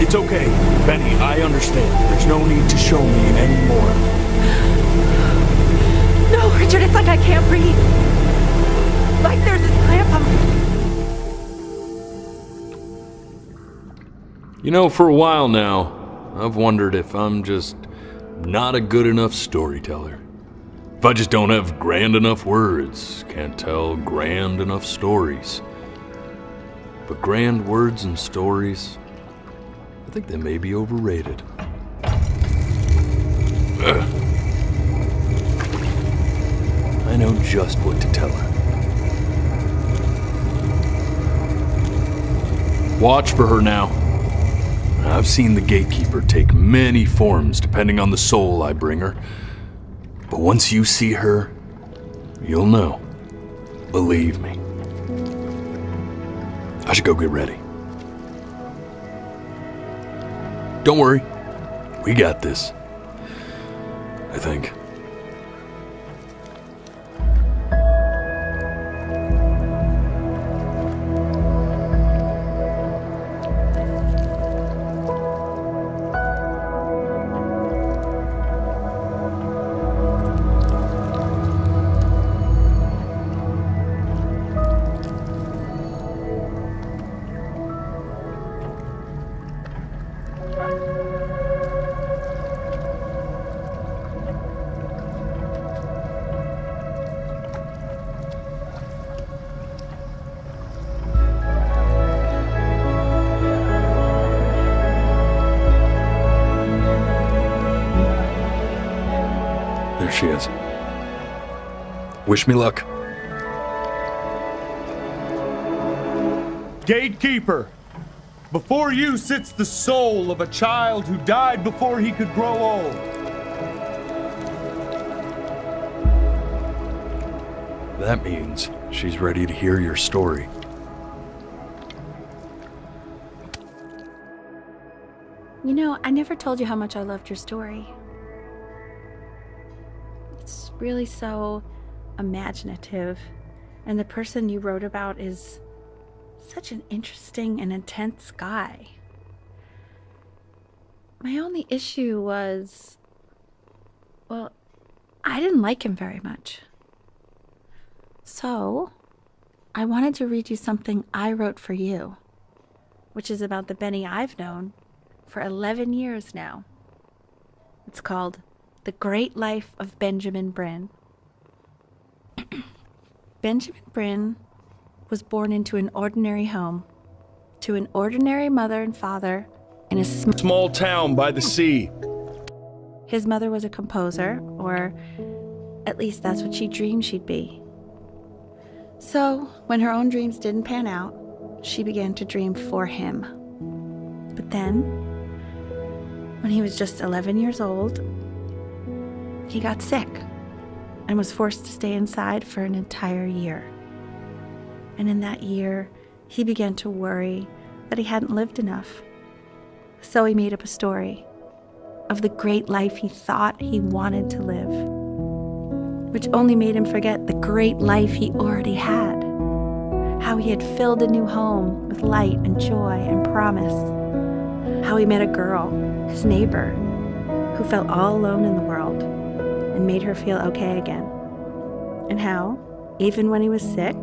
It's okay, Benny, I understand. There's no need to show me anymore. No, Richard, it's like I can't breathe. Like there's this cramp on my... You know, for a while now, I've wondered if I'm just not a good enough storyteller. If I just don't have grand enough words, can't tell grand enough stories. But grand words and stories, I think they may be overrated. I know just what to tell her. Watch for her now. I've seen the gatekeeper take many forms depending on the soul I bring her. But once you see her, you'll know. Believe me. I should go get ready. Don't worry. We got this. I think. There she is. Wish me luck. Gatekeeper, before you sits the soul of a child who died before he could grow old. That means she's ready to hear your story. You know, I never told you how much I loved your story. It's really so imaginative, and the person you wrote about is such an interesting and intense guy. My only issue was, I didn't like him very much. So, I wanted to read you something I wrote for you, which is about the Benny I've known for 11 years now. It's called The Great Life of Benjamin Bryn. Benjamin Bryn was born into an ordinary home, to an ordinary mother and father in a small town by the sea. His mother was a composer, or at least that's what she dreamed she'd be. So, when her own dreams didn't pan out, she began to dream for him. But then, when he was just 11 years old, he got sick and was forced to stay inside for an entire year. And in that year, he began to worry that he hadn't lived enough. So he made up a story of the great life he thought he wanted to live, which only made him forget the great life he already had, how he had filled a new home with light and joy and promise, how he met a girl, his neighbor, who felt all alone in the world and made her feel okay again, and how, even when he was sick,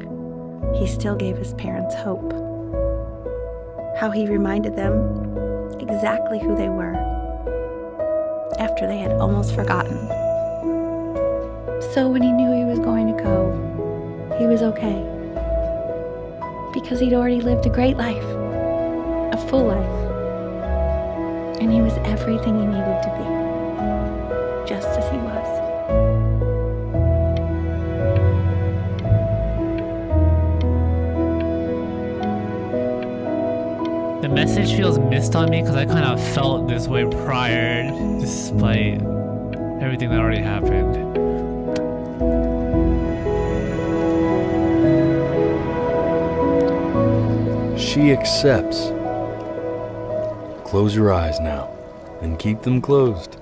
he still gave his parents hope, how he reminded them exactly who they were after they had almost forgotten. So when he knew he was going to go, he was okay, because he'd already lived a great life, a full life, and he was everything he needed to be, just as he was. The message feels missed on me because I kind of felt this way prior, despite everything that already happened. She accepts. Close your eyes now, and keep them closed.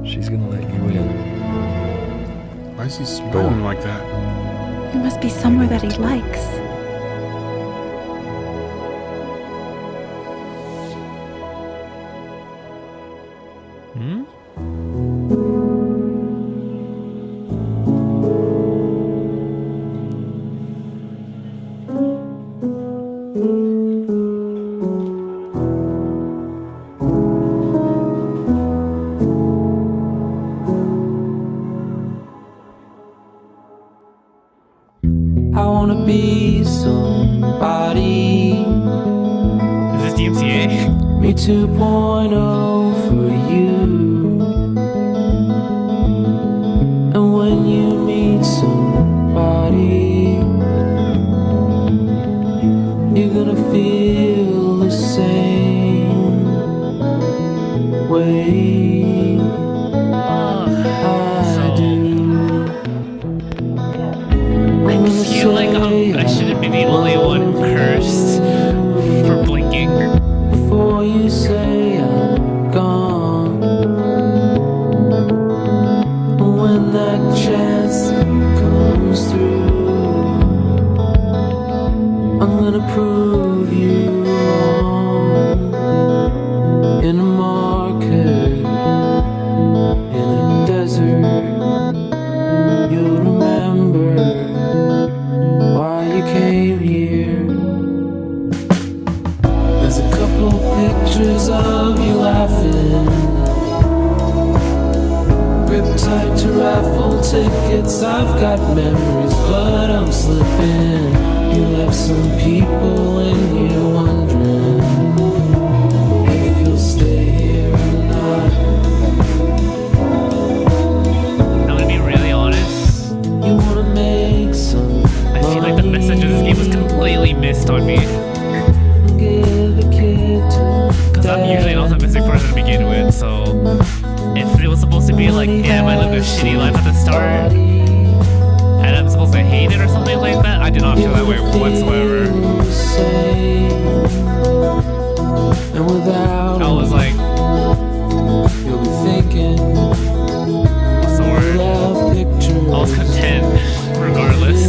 She's gonna let you in. Why is he smiling like that? It must be somewhere that he likes. I wanna be somebody. Is this DMCA? Me 2.0 for you. And when you meet somebody, you're gonna feel the same way I do. I feel like I shouldn't be the only one cursed for blinking. Before you say I'm gone, when that chance comes through, I'm gonna prove you wrong. In a market, in a desert, you'll remember why you came here. There's a couple pictures of you laughing, gripped tight to raffle tickets. I've got memories, but I'm slipping. You left some people in here wondering if you'll stay here or not. I'm gonna be really honest. You wanna make some I feel like the message of this game was completely missed on me. Because I'm usually an optimistic person to begin with, so if it was supposed to be like, damn, I lived a shitty life at the start, and I'm supposed to hate it or something like that, I did not feel that way whatsoever. I was like, you'll be thinking, what's the word? I was content, regardless.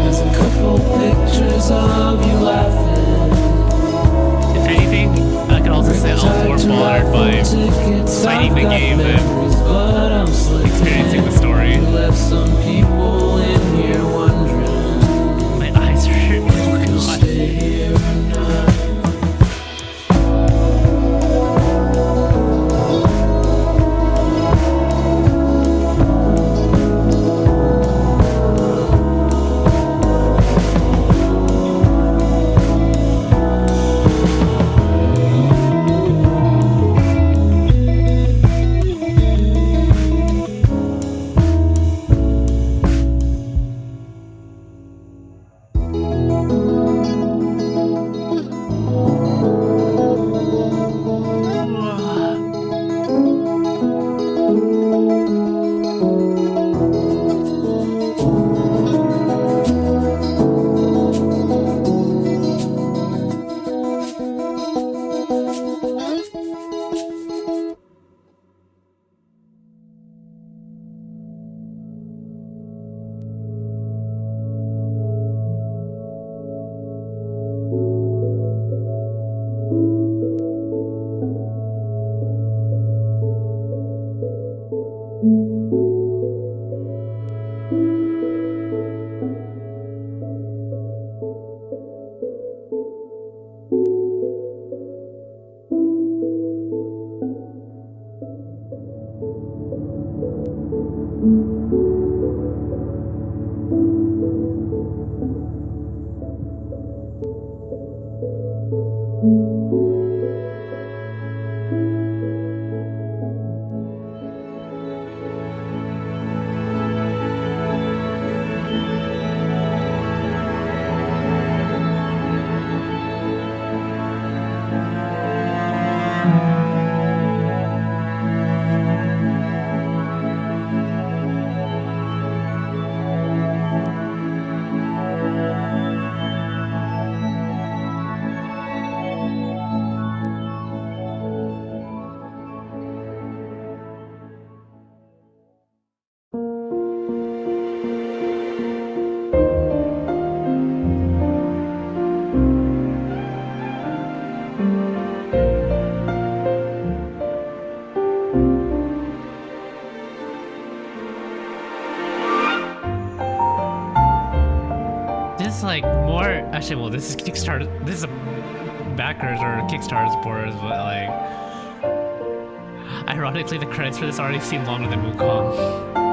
There's a couple pictures of you laughing. If anything, I could also say I was more bothered by fighting the game than experiencing the story. Like more actually, well, this is Kickstarter, this is a backers or Kickstarter supporters, but like ironically the credits for this already seem longer than Wukong.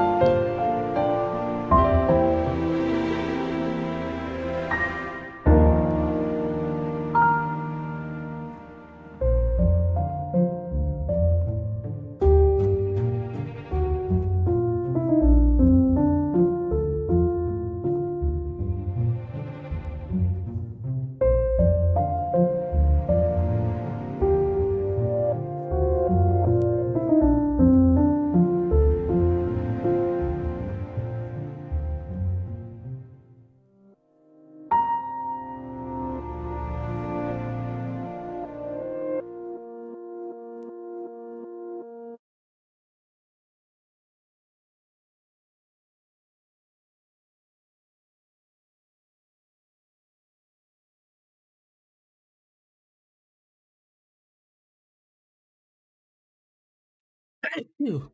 Ew.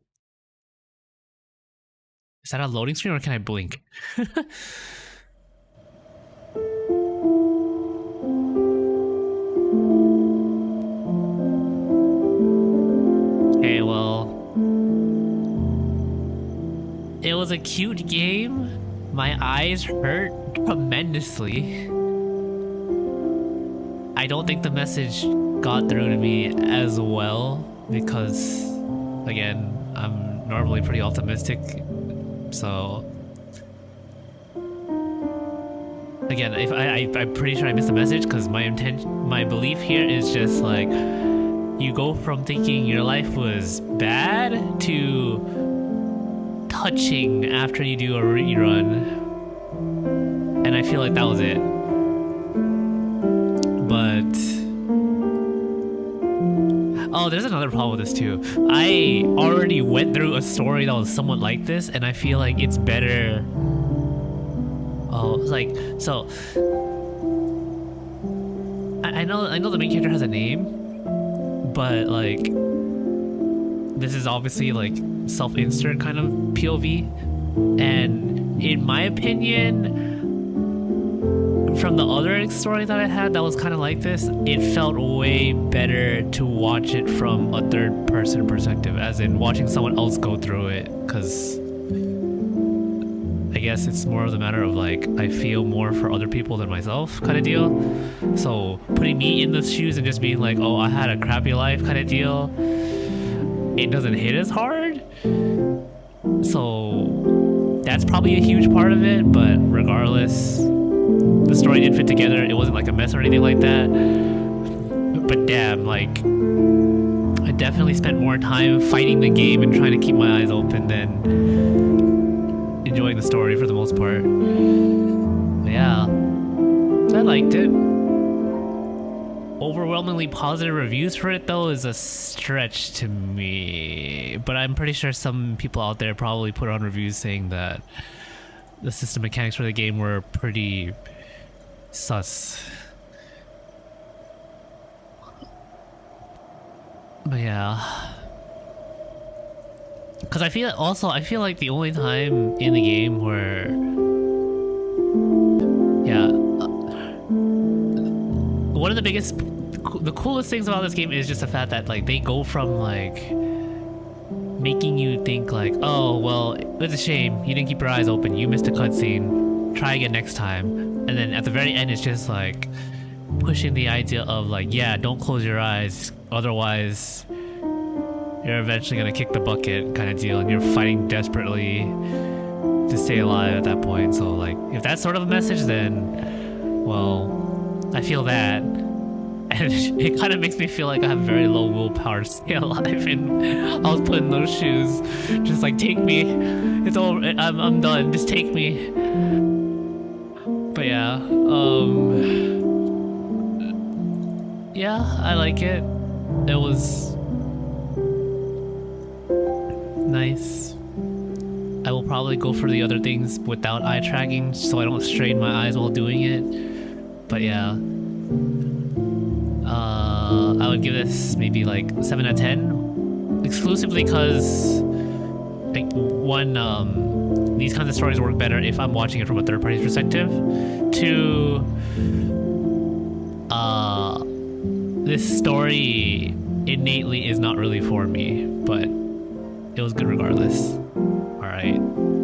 Is that a loading screen or can I blink? Okay, well, it was a cute game. My eyes hurt tremendously. I don't think the message got through to me as well because, again, I'm normally pretty optimistic. So, again, if I'm pretty sure I missed the message because my belief here is just like, you go from thinking your life was bad to touching after you do a rerun, and I feel like that was it. But oh, there's another problem with this too. I already went through a story that was somewhat like this, and I feel like it's better. Oh, like so. I know the main character has a name, but like this is obviously like self-insert kind of POV, and in my opinion, from the other story that I had that was kind of like this, it felt way better to watch it from a third person perspective, as in watching someone else go through it, because I guess it's more of the matter of like I feel more for other people than myself kind of deal. So putting me in those shoes and just being like, oh, I had a crappy life kind of deal, it doesn't hit as hard. So that's probably a huge part of it, but regardless, the story did fit together. It wasn't like a mess or anything like that. But damn, like, I definitely spent more time fighting the game and trying to keep my eyes open than enjoying the story for the most part. But yeah, I liked it. Overwhelmingly positive reviews for it though is a stretch to me. But I'm pretty sure some people out there probably put on reviews saying that the system mechanics for the game were pretty sus. But yeah, because I feel like the only time in the game where, yeah, one of the coolest things about this game is just the fact that like they go from like making you think like, oh, well, it's a shame. You didn't keep your eyes open. You missed a cutscene. Try again next time. And then at the very end, it's just like pushing the idea of like, yeah, don't close your eyes. Otherwise, you're eventually going to kick the bucket kind of deal. And you're fighting desperately to stay alive at that point. So like, if that's sort of a message, then, well, I feel that. And it kind of makes me feel like I have very low willpower to stay alive, and I was put in those shoes. Just like, take me. It's over. I'm done. Just take me. But yeah, yeah, I like it. It was nice. I will probably go for the other things without eye tracking, so I don't strain my eyes while doing it. But yeah. I would give this maybe like 7 out of 10, exclusively because like one, these kinds of stories work better if I'm watching it from a third party's perspective. Two, this story innately is not really for me, but it was good regardless.